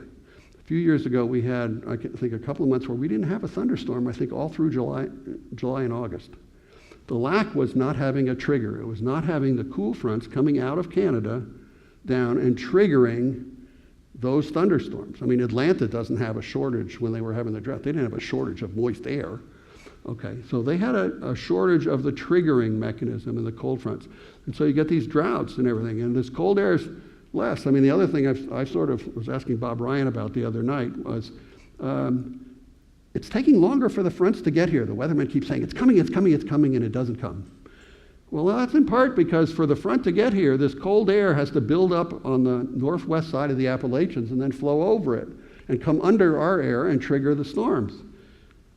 A few years ago we had, I think, a couple of months where we didn't have a thunderstorm, I think all through July and August. The lack was not having a trigger. It was not having the cool fronts coming out of Canada down and triggering those thunderstorms. I mean, Atlanta doesn't have a shortage when they were having the drought. They didn't have a shortage of moist air. Okay, so they had a shortage of the triggering mechanism in the cold fronts. And so you get these droughts and everything, and this cold air is less. I mean, the other thing I sort of was asking Bob Ryan about the other night was, it's taking longer for the fronts to get here. The weathermen keep saying, it's coming, and it doesn't come. Well, that's in part because for the front to get here, this cold air has to build up on the northwest side of the Appalachians and then flow over it and come under our air and trigger the storms.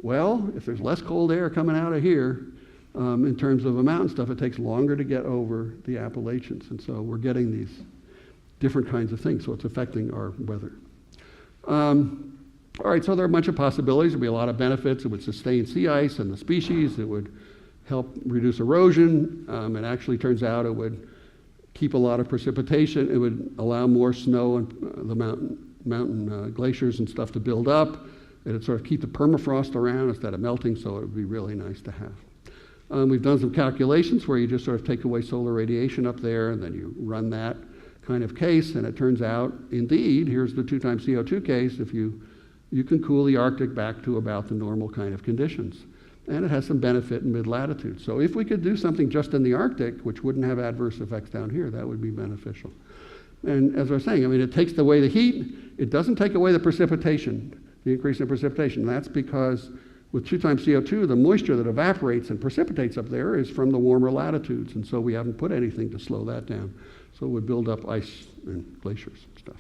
Well, if there's less cold air coming out of here, in terms of amount and stuff, it takes longer to get over the Appalachians. And so we're getting these different kinds of things, so it's affecting our weather. All right, so there are a bunch of possibilities. There'd be a lot of benefits. It would sustain sea ice and the species. It would help reduce erosion. It actually turns out it would keep a lot of precipitation. It would allow more snow and the mountain glaciers and stuff to build up. It would sort of keep the permafrost around instead of melting, so it would be really nice to have. We've done some calculations where you just sort of take away solar radiation up there, and then you run that kind of case, and it turns out, indeed, here's the 2 times CO2 case, if you can cool the Arctic back to about the normal kind of conditions. And it has some benefit in mid-latitude. So if we could do something just in the Arctic, which wouldn't have adverse effects down here, that would be beneficial. And as I was saying, I mean, it takes away the heat. It doesn't take away the precipitation, the increase in precipitation. That's because with 2 times CO2, the moisture that evaporates and precipitates up there is from the warmer latitudes. And so we haven't put anything to slow that down. So it would build up ice and glaciers and stuff.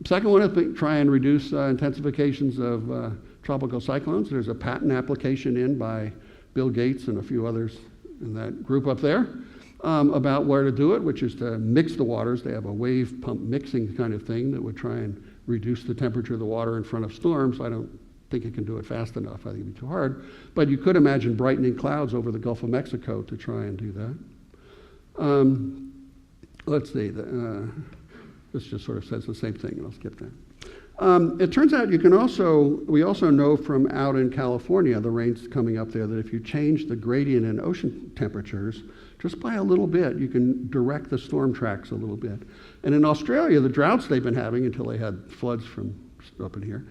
Second one is try and reduce intensifications of tropical cyclones. There's a patent application in by Bill Gates and a few others in that group up there about where to do it, which is to mix the waters. They have a wave pump mixing kind of thing that would try and reduce the temperature of the water in front of storms. I don't think it can do it fast enough. I think it'd be too hard. But you could imagine brightening clouds over the Gulf of Mexico to try and do that. Let's see. This just sort of says the same thing, and I'll skip that. It turns out we also know from out in California, the rain's coming up there, that if you change the gradient in ocean temperatures just by a little bit, you can direct the storm tracks a little bit. And in Australia, the droughts they've been having until they had floods from up in here,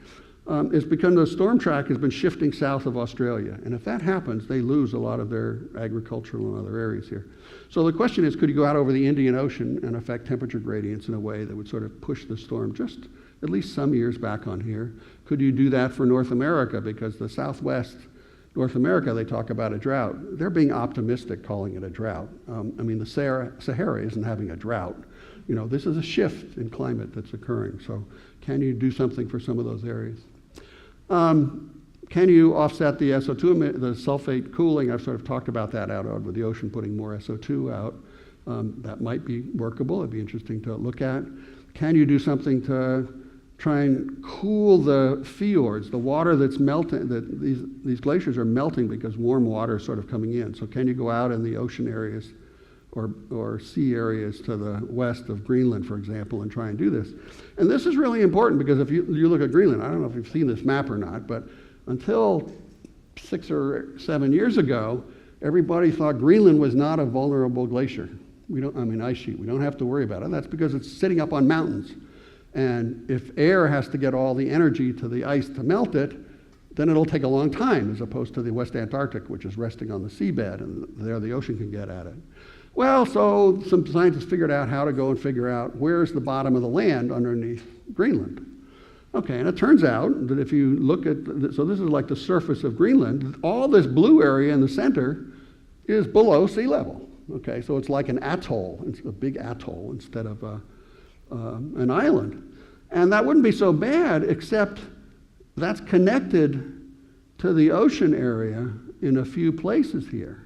is because the storm track has been shifting south of Australia. And if that happens, they lose a lot of their agricultural and other areas here. So the question is, could you go out over the Indian Ocean and affect temperature gradients in a way that would sort of push the storm just at least some years back on here? Could you do that for North America? Because the Southwest North America, they talk about a drought. They're being optimistic calling it a drought. I mean, the Sahara isn't having a drought. You know, this is a shift in climate that's occurring. So can you do something for some of those areas? Can you offset the SO2, the sulfate cooling? I've sort of talked about that out with the ocean putting more SO2 out. That might be workable. It'd be interesting to look at. Can you do something to try and cool the fjords, the water that's melting, that these glaciers are melting because warm water is sort of coming in. So can you go out in the ocean areas or sea areas to the west of Greenland, for example, and try and do this? And this is really important because if you look at Greenland, I don't know if you've seen this map or not, but until 6 or 7 years ago, everybody thought Greenland was not a vulnerable glacier. Ice sheet. We don't have to worry about it. That's because it's sitting up on mountains. And if air has to get all the energy to the ice to melt it, then it'll take a long time, as opposed to the West Antarctic, which is resting on the seabed, and there the ocean can get at it. Well, so some scientists figured out how to go and figure out where's the bottom of the land underneath Greenland. Okay, and it turns out that if you look at, so this is like the surface of Greenland, all this blue area in the center is below sea level. Okay, so it's like an atoll, it's a big atoll instead of an island. And that wouldn't be so bad, except that's connected to the ocean area in a few places here.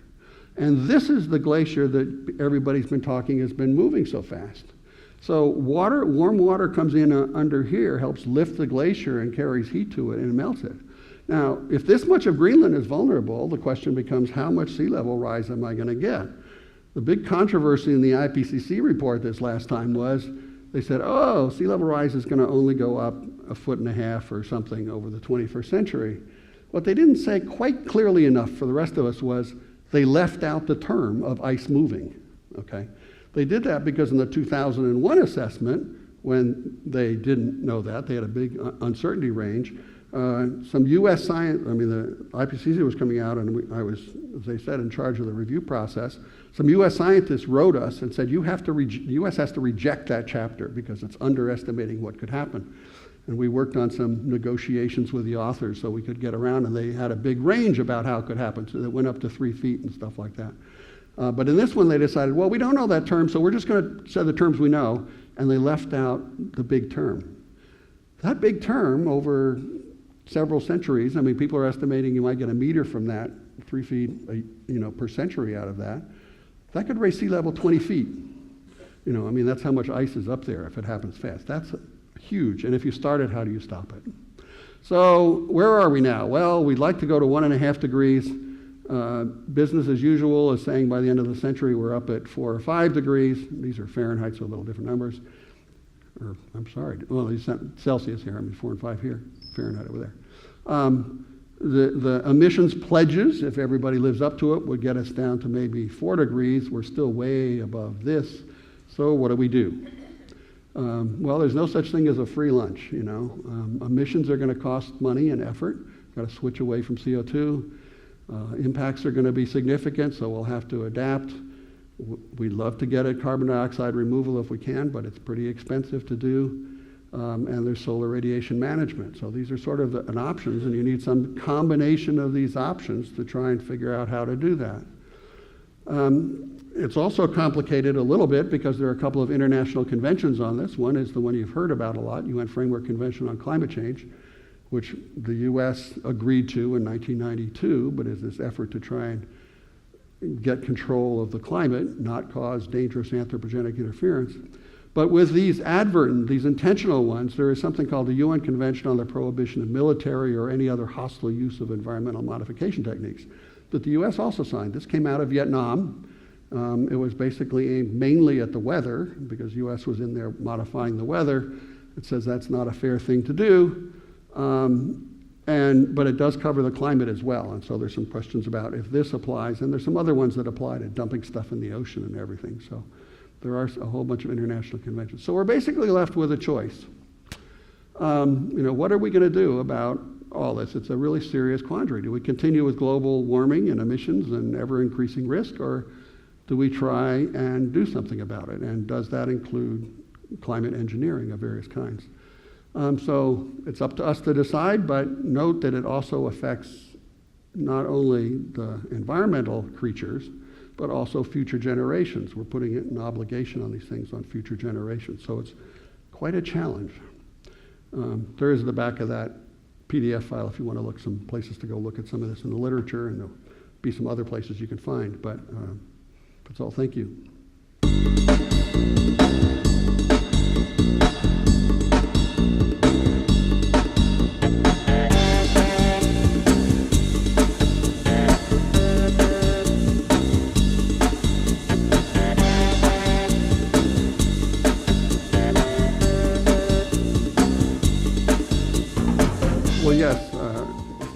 And this is the glacier that everybody's been talking has been moving so fast. So warm water comes in under here, helps lift the glacier and carries heat to it and melts it. Now, if this much of Greenland is vulnerable, the question becomes, how much sea level rise am I going to get? The big controversy in the IPCC report this last time was, they said, oh, sea level rise is going to only go up 1.5 feet or something over the 21st century. What they didn't say quite clearly enough for the rest of us was they left out the term of ice moving, okay? They did that because in the 2001 assessment, when they didn't know that, they had a big uncertainty range, some U.S. science, the IPCC was coming out, and I was, as they said, in charge of the review process. Some U.S. scientists wrote us and said, the U.S. has to reject that chapter because it's underestimating what could happen. And we worked on some negotiations with the authors so we could get around, and they had a big range about how it could happen, so it went up to 3 feet and stuff like that. But in this one, they decided, well, we don't know that term, so we're just going to say the terms we know, and they left out the big term. That big term, over several centuries, people are estimating you might get a meter from that, 3 feet per century out of that. That could raise sea level 20 feet. That's how much ice is up there if it happens fast. That's huge, and if you start it, how do you stop it? So where are we now? Well, we'd like to go to 1.5 degrees. Business as usual is saying by the end of the century we're up at 4 or 5 degrees. These are Fahrenheit, so a little different numbers. Or, I'm sorry, well, these Celsius here, 4 and 5 here, Fahrenheit over there. The emissions pledges, if everybody lives up to it, would get us down to maybe 4 degrees. We're still way above this. So what do? Well, there's no such thing as a free lunch, Emissions are going to cost money and effort. Got to switch away from CO2. Impacts are going to be significant, so we'll have to adapt. We'd love to get at carbon dioxide removal if we can, but it's pretty expensive to do. And there's solar radiation management. So these are sort of an options, and you need some combination of these options to try and figure out how to do that. It's also complicated a little bit because there are a couple of international conventions on this. One is the one you've heard about a lot, UN Framework Convention on Climate Change, which the U.S. agreed to in 1992, but is this effort to try and get control of the climate, not cause dangerous anthropogenic interference. But with these advertent, these intentional ones, there is something called the UN Convention on the Prohibition of Military or any other hostile use of environmental modification techniques that the U.S. also signed. This came out of Vietnam. It was basically aimed mainly at the weather because U.S. was in there modifying the weather. It says that's not a fair thing to do. But it does cover the climate as well, and so there's some questions about if this applies, and there's some other ones that apply to dumping stuff in the ocean and everything. So there are a whole bunch of international conventions. So we're basically left with a choice. What are we going to do about all this? It's a really serious quandary. Do we continue with global warming and emissions and ever-increasing risk, or do we try and do something about it? And does that include climate engineering of various kinds? So it's up to us to decide, but note that it also affects not only the environmental creatures, but also future generations. We're putting an obligation on these things on future generations. So it's quite a challenge. There is the back of that PDF file if you want to look some places to go look at some of this in the literature, and there'll be some other places you can find. But that's all. Thank you.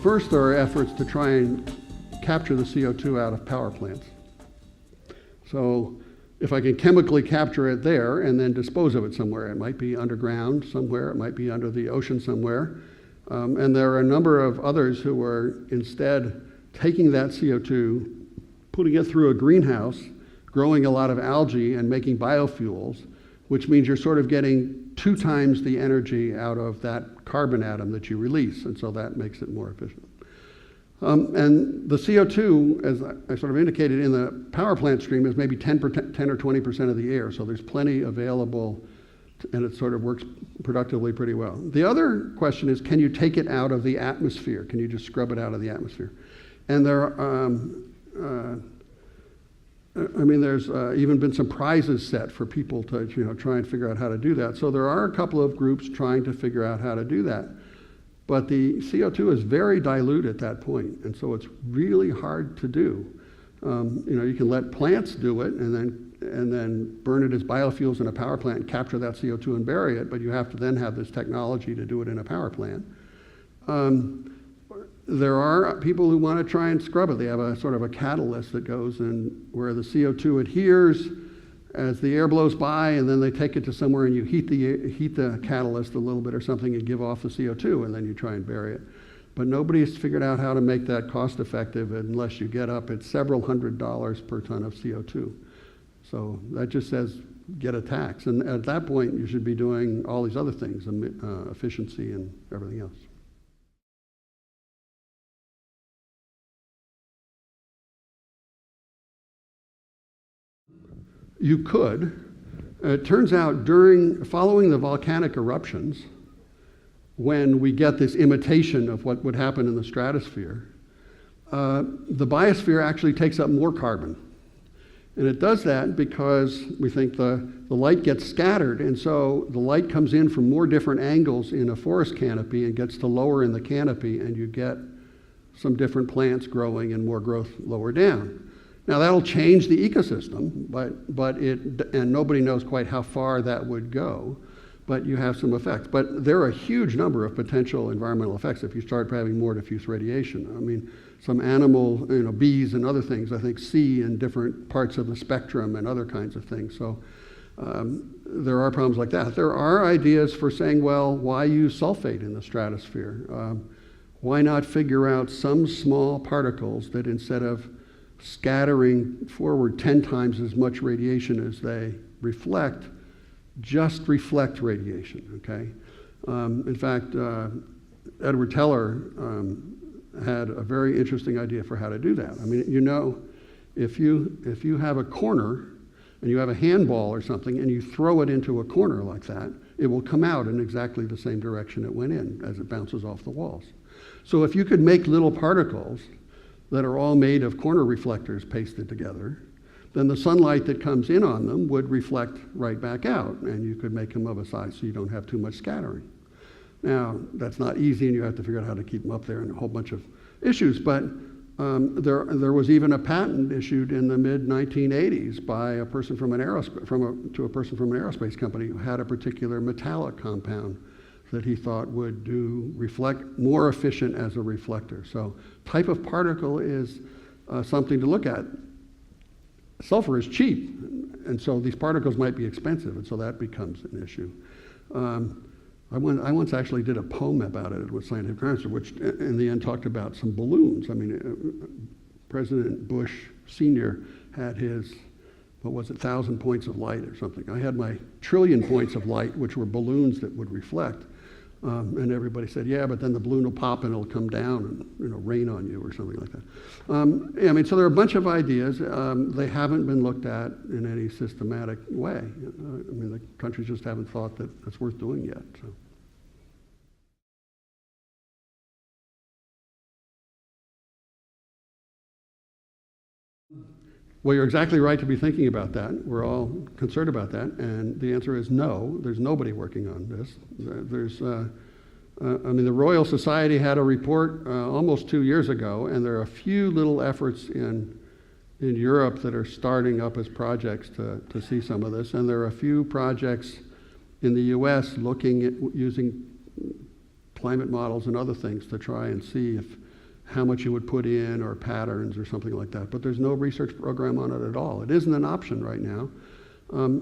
First, there are efforts to try and capture the CO2 out of power plants. So if I can chemically capture it there and then dispose of it somewhere, it might be underground somewhere, it might be under the ocean somewhere, And there are a number of others who are instead taking that CO2, putting it through a greenhouse, growing a lot of algae and making biofuels, which means you're sort of getting 2 times the energy out of that carbon atom that you release, and so that makes it more efficient. And the CO2, as I sort of indicated in the power plant stream, is maybe 10 or 20% of the air, so there's plenty available, and it sort of works productively pretty well. The other question is, can you take it out of the atmosphere? Can you just scrub it out of the atmosphere? And there's even been some prizes set for people to try and figure out how to do that. So there are a couple of groups trying to figure out how to do that. But the CO2 is very dilute at that point, and so it's really hard to do. You can let plants do it and then burn it as biofuels in a power plant and capture that CO2 and bury it, but you have to then have this technology to do it in a power plant. There are people who want to try and scrub it. They have a sort of a catalyst that goes in where the CO2 adheres as the air blows by, and then they take it to somewhere and you heat the catalyst a little bit or something and give off the CO2, and then you try and bury it. But nobody's figured out how to make that cost effective unless you get up at several $100s per ton of CO2. So that just says get a tax. And at that point, you should be doing all these other things, efficiency and everything else. You could. It turns out following the volcanic eruptions, when we get this imitation of what would happen in the stratosphere, the biosphere actually takes up more carbon. And it does that because we think the light gets scattered, and so the light comes in from more different angles in a forest canopy and gets to lower in the canopy, and you get some different plants growing and more growth lower down. Now that'll change the ecosystem, and nobody knows quite how far that would go, but you have some effects. But there are a huge number of potential environmental effects if you start having more diffuse radiation. I mean, some animal, bees and other things, I think, see in different parts of the spectrum and other kinds of things. So there are problems like that. There are ideas for saying, well, why use sulfate in the stratosphere? Why not figure out some small particles that instead of scattering forward 10 times as much radiation as they reflect, just reflect radiation, okay? In fact, Edward Teller had a very interesting idea for how to do that. I mean, if you have a corner and you have a handball or something and you throw it into a corner like that, it will come out in exactly the same direction it went in as it bounces off the walls. So if you could make little particles that are all made of corner reflectors pasted together, then the sunlight that comes in on them would reflect right back out, and you could make them of a size so you don't have too much scattering. Now, that's not easy, and you have to figure out how to keep them up there and a whole bunch of issues, but there was even a patent issued in the mid-1980s by a person from an aerospace company who had a particular metallic compound that he thought would reflect more efficient as a reflector. So type of particle is something to look at. Sulfur is cheap, and so these particles might be expensive, and so that becomes an issue. I once actually did a poem about it with Scientific Answer, which in the end talked about some balloons. I mean, President Bush Sr. had his, 1,000 points of light or something. I had my trillion points of light, which were balloons that would reflect. And everybody said, yeah, but then the balloon will pop and it'll come down and rain on you or something like that. So there are a bunch of ideas. They haven't been looked at in any systematic way. The countries just haven't thought that it's worth doing yet. So. Well, you're exactly right to be thinking about that. We're all concerned about that, and the answer is no. There's nobody working on this. The Royal Society had a report almost 2 years ago, and there are a few little efforts in Europe that are starting up as projects to see some of this, and there are a few projects in the U.S. looking at using climate models and other things to try and see how much you would put in or patterns or something like that. But there's no research program on it at all. It isn't an option right now.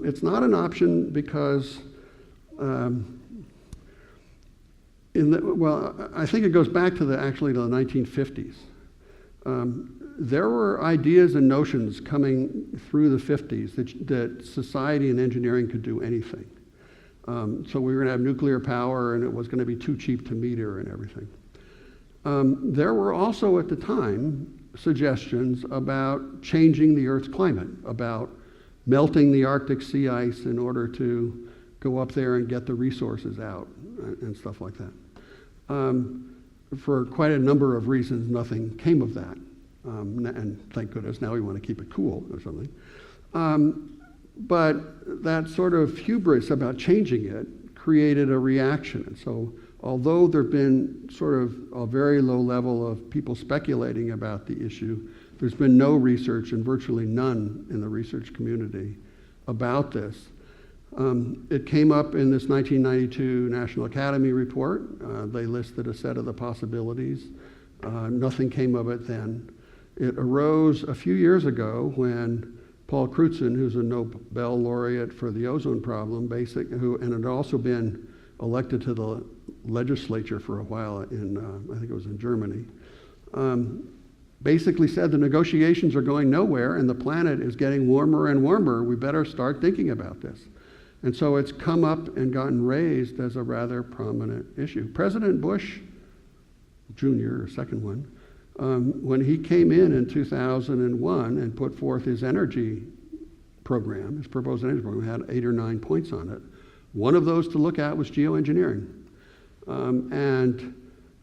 It's not an option because, I mean, the countries just haven't thought that it's worth doing yet. So. Well, I think it goes back to actually to the 1950s. There were ideas and notions coming through the 50s that society and engineering could do anything. So we were going to have nuclear power, and it was going to be too cheap to meter and everything. There were also at the time suggestions about changing the Earth's climate, about melting the Arctic sea ice in order to go up there and get the resources out and stuff like that. For quite a number of reasons, nothing came of that. And thank goodness, now we want to keep it cool or something. But that sort of hubris about changing it created a reaction. And so although there have been sort of a very low level of people speculating about the issue, there's been no research, and virtually none in the research community, about this. It came up in this 1992 National Academy report. They listed a set of the possibilities. Nothing came of it then. It arose a few years ago when Paul Crutzen, who's a Nobel laureate for the ozone problem, and had also been elected to the legislature for a while in, I think it was in Germany, basically said the negotiations are going nowhere and the planet is getting warmer and warmer. We better start thinking about this. And so it's come up and gotten raised as a rather prominent issue. President Bush, Jr., or second one, when he came in 2001 and put forth his energy program, his proposed energy program, had 8 or 9 points on it. One of those to look at was geoengineering.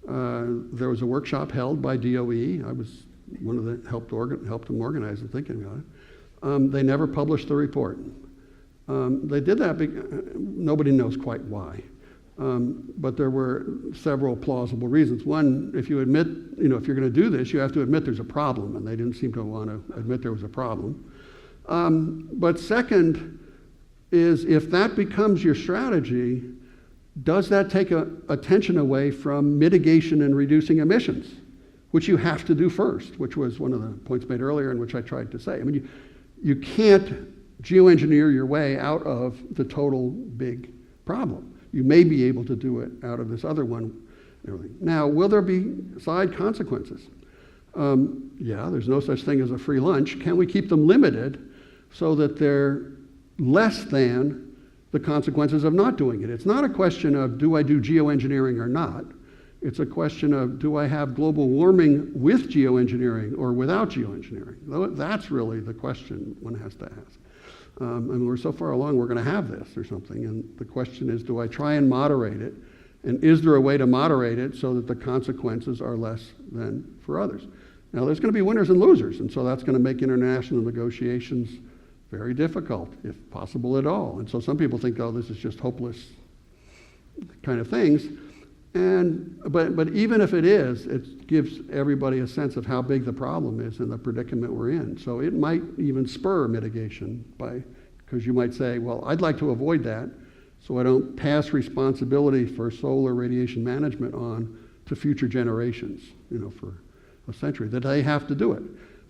There was a workshop held by DOE. I was one of the helped them organize and thinking about it. They never published the report. They did that, nobody knows quite why. But there were several plausible reasons. One, if you admit, if you're going to do this, you have to admit there's a problem, and they didn't seem to want to admit there was a problem. But second is, if that becomes your strategy, does that take attention away from mitigation and reducing emissions, which you have to do first, which was one of the points made earlier and which I tried to say. I mean, you can't geoengineer your way out of the total big problem. You may be able to do it out of this other one. Now, will there be side consequences? Yeah, there's no such thing as a free lunch. Can we keep them limited so that they're less than the consequences of not doing it? It's not a question of, do I do geoengineering or not? It's a question of, do I have global warming with geoengineering or without geoengineering? That's really the question one has to ask. And we're so far along, we're going to have this or something. And the question is, do I try and moderate it? And is there a way to moderate it so that the consequences are less than for others? Now, there's going to be winners and losers. And so that's going to make international negotiations very difficult, if possible at all. And so some people think, oh, this is just hopeless kind of things. But even if it is, it gives everybody a sense of how big the problem is and the predicament we're in. So it might even spur mitigation because you might say, well, I'd like to avoid that so I don't pass responsibility for solar radiation management on to future generations, for a century, that they have to do it.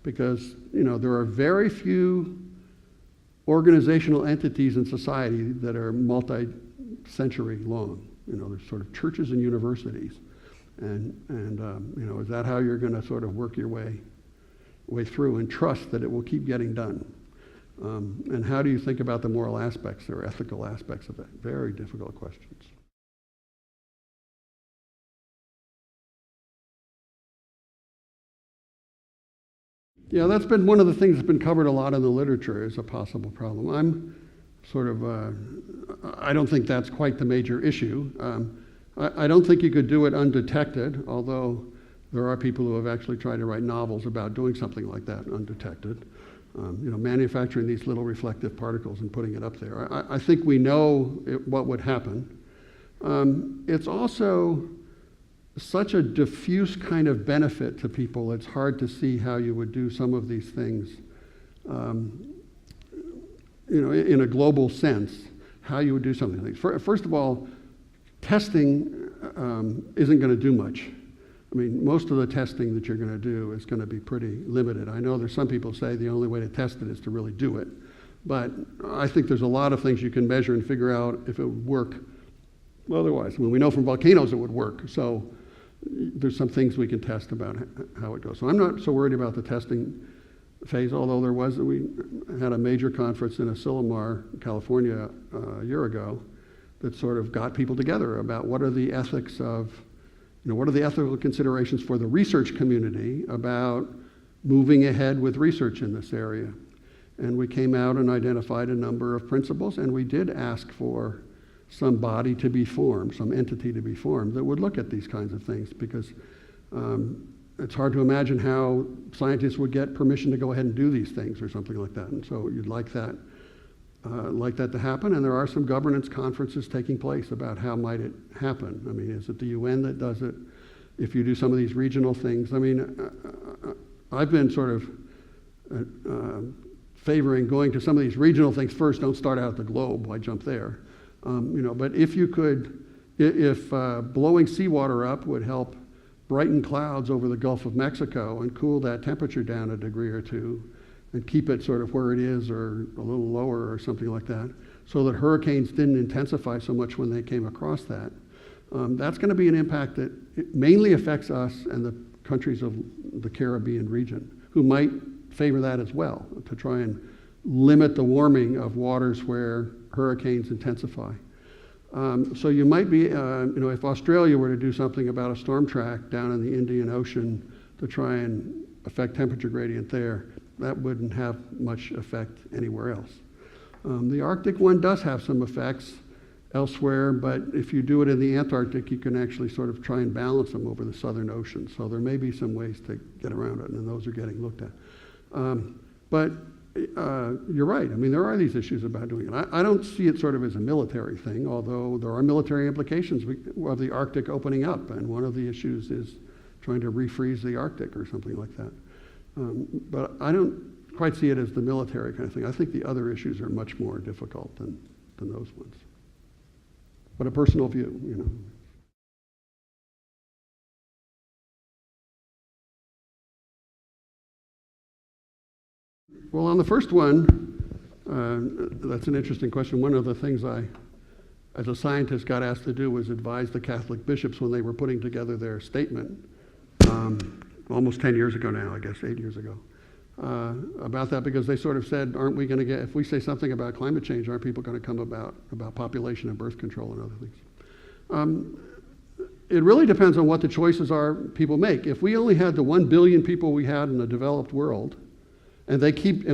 Because, there are very few organizational entities in society that are multi-century long. There's sort of churches and universities. And is that how you're going to sort of work your way through and trust that it will keep getting done? And how do you think about the moral aspects or ethical aspects of it? Very difficult questions. Yeah, that's been one of the things that's been covered a lot in the literature as a possible problem. I'm sort of, I don't think that's quite the major issue. I don't think you could do it undetected, although there are people who have actually tried to write novels about doing something like that undetected. Manufacturing these little reflective particles and putting it up there. I think we know what would happen. It's also such a diffuse kind of benefit to people, it's hard to see how you would do some of these things in a global sense, how you would do something. First of all, testing isn't going to do much. I mean, most of the testing that you're going to do is going to be pretty limited. I know there's some people say the only way to test it is to really do it. But I think there's a lot of things you can measure and figure out if it would work Well, otherwise, I mean, we know from volcanoes it would work. So there's some things we can test about how it goes. So I'm not so worried about the testing phase, although we had a major conference in Asilomar, California, a year ago that sort of got people together about what are the ethics of, what are the ethical considerations for the research community about moving ahead with research in this area. And we came out and identified a number of principles, and we did ask for some body to be formed, some entity to be formed that would look at these kinds of things, because it's hard to imagine how scientists would get permission to go ahead and do these things or something like that. And so you'd like that to happen. And there are some governance conferences taking place about how might it happen. I mean, is it the UN that does it? If you do some of these regional things, I mean, I've been sort of favoring going to some of these regional things first. Don't start out at the globe. Why jump there? But if you could, if blowing seawater up would help brighten clouds over the Gulf of Mexico and cool that temperature down a degree or two and keep it sort of where it is or a little lower or something like that, so that hurricanes didn't intensify so much when they came across that, that's going to be an impact that it mainly affects us and the countries of the Caribbean region, who might favor that as well, to try and limit the warming of waters where hurricanes intensify. So you might be, if Australia were to do something about a storm track down in the Indian Ocean to try and affect temperature gradient there, that wouldn't have much effect anywhere else. The Arctic one does have some effects elsewhere, but if you do it in the Antarctic, you can actually sort of try and balance them over the Southern Ocean. So there may be some ways to get around it, and those are getting looked at. But you're right. I mean, there are these issues about doing it. I don't see it sort of as a military thing, although there are military implications of the Arctic opening up, and one of the issues is trying to refreeze the Arctic or something like that. But I don't quite see it as the military kind of thing. I think the other issues are much more difficult than those ones. But a personal view, Well, on the first one, that's an interesting question. One of the things I, as a scientist, got asked to do was advise the Catholic bishops when they were putting together their statement, almost 10 years ago now, I guess, 8 years ago, about that, because they sort of said, aren't we going to get, if we say something about climate change, aren't people going to come about population and birth control and other things? It really depends on what the choices are people make. If we only had the 1 billion people we had in the developed world, and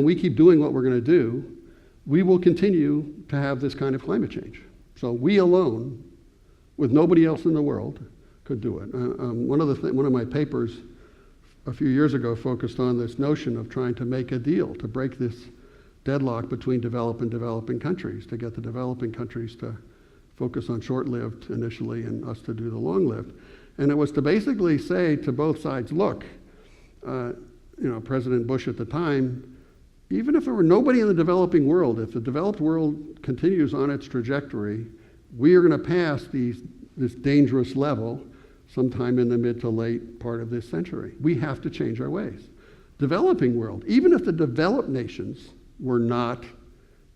we keep doing what we're going to do, we will continue to have this kind of climate change. So we alone, with nobody else in the world, could do it. One of my papers a few years ago focused on this notion of trying to make a deal to break this deadlock between developed and developing countries, to get the developing countries to focus on short-lived initially and us to do the long-lived. And it was to basically say to both sides, look, President Bush at the time, even if there were nobody in the developing world, if the developed world continues on its trajectory, we are going to pass this dangerous level sometime in the mid to late part of this century. We have to change our ways. Developing world, even if the developed nations were not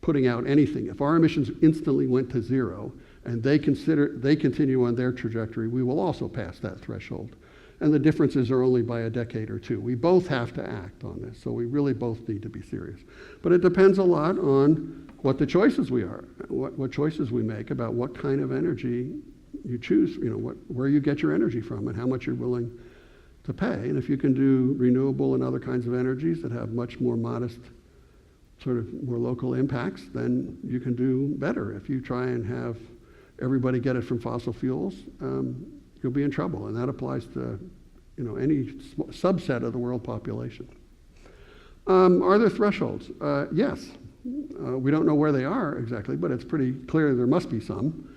putting out anything, if our emissions instantly went to zero and they continue on their trajectory, we will also pass that threshold. And the differences are only by a decade or two. We both have to act on this, so we really both need to be serious. But it depends a lot on what the choices we are, what choices we make about what kind of energy you choose, where you get your energy from and how much you're willing to pay. And if you can do renewable and other kinds of energies that have much more modest, sort of more local impacts, then you can do better. If you try and have everybody get it from fossil fuels, you'll be in trouble, and that applies to any subset of the world population. Are there thresholds? Yes. We don't know where they are exactly, but it's pretty clear there must be some.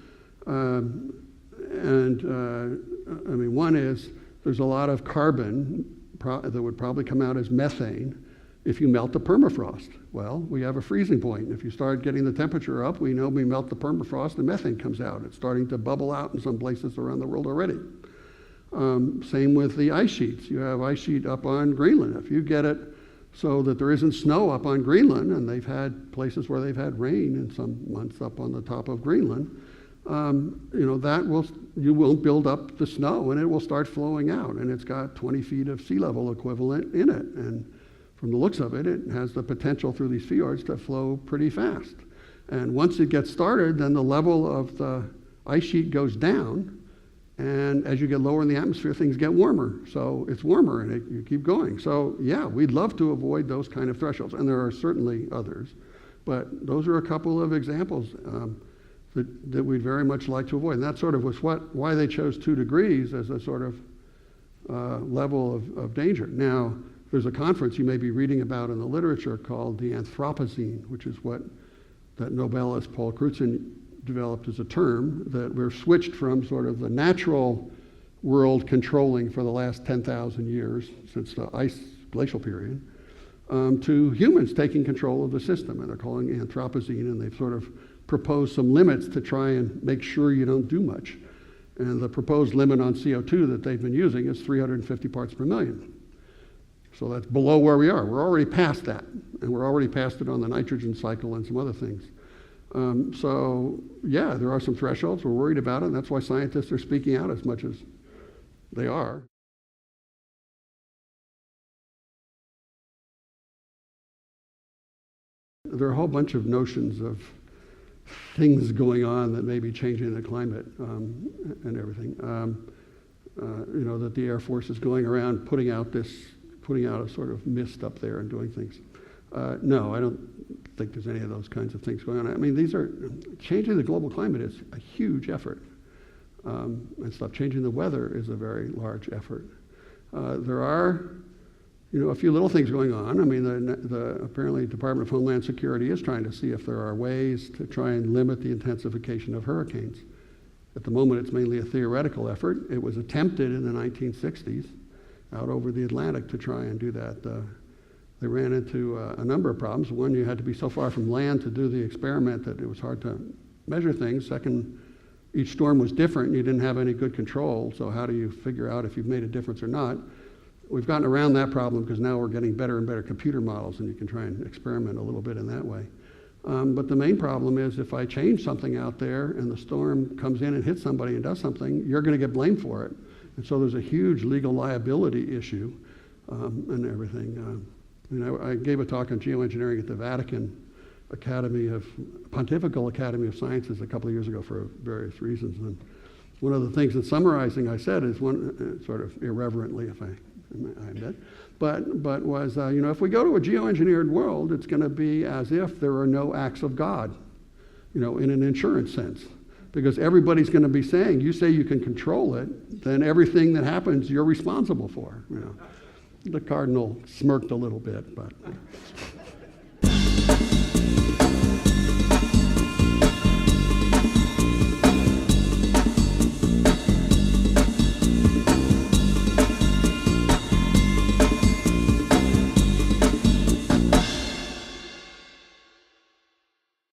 One is there's a lot of carbon that would probably come out as methane if you melt the permafrost. Well, we have a freezing point. If you start getting the temperature up, we know we melt the permafrost and methane comes out. It's starting to bubble out in some places around the world already. Same with the ice sheets. You have ice sheet up on Greenland. If you get it so that there isn't snow up on Greenland, and they've had places where they've had rain in some months up on the top of Greenland, you won't build up the snow and it will start flowing out, and it's got 20 feet of sea level equivalent in it, and from the looks of it, it has the potential through these fjords to flow pretty fast. And once it gets started, then the level of the ice sheet goes down, and as you get lower in the atmosphere, things get warmer. So it's warmer, and you keep going. So yeah, we'd love to avoid those kind of thresholds, and there are certainly others. But those are a couple of examples that we'd very much like to avoid. And that sort of was why they chose 2 degrees as a sort of level of danger. Now, there's a conference you may be reading about in the literature called the Anthropocene, which is what that Nobelist Paul Crutzen developed as a term, that we're switched from sort of the natural world controlling for the last 10,000 years, since the ice glacial period, to humans taking control of the system. And they're calling it Anthropocene, and they've sort of proposed some limits to try and make sure you don't do much. And the proposed limit on CO2 that they've been using is 350 parts per million. So that's below where we are. We're already past that, and we're already past it on the nitrogen cycle and some other things. So yeah, there are some thresholds. We're worried about it, and that's why scientists are speaking out as much as they are. There are a whole bunch of notions of things going on that may be changing the climate and everything. That the Air Force is going around putting out a sort of mist up there and doing things. No, I don't think there's any of those kinds of things going on. I mean, changing the global climate is a huge effort. And stuff. Changing the weather is a very large effort. There are, a few little things going on. I mean, apparently Department of Homeland Security is trying to see if there are ways to try and limit the intensification of hurricanes. At the moment, it's mainly a theoretical effort. It was attempted in the 1960s out over the Atlantic to try and do that. They ran into a number of problems. One, you had to be so far from land to do the experiment that it was hard to measure things. Second, each storm was different and you didn't have any good control, so how do you figure out if you've made a difference or not? We've gotten around that problem because now we're getting better and better computer models, and you can try and experiment a little bit in that way. But the main problem is if I change something out there and the storm comes in and hits somebody and does something, you're going to get blamed for it. And so there's a huge legal liability issue and everything. I gave a talk on geoengineering at the Vatican Pontifical Academy of Sciences a couple of years ago for various reasons. And one of the things in summarizing I said is sort of irreverently, if I admit, but was, if we go to a geoengineered world, it's going to be as if there are no acts of God, in an insurance sense. Because everybody's going to be saying, you say you can control it, then everything that happens you're responsible for. The cardinal smirked a little bit, but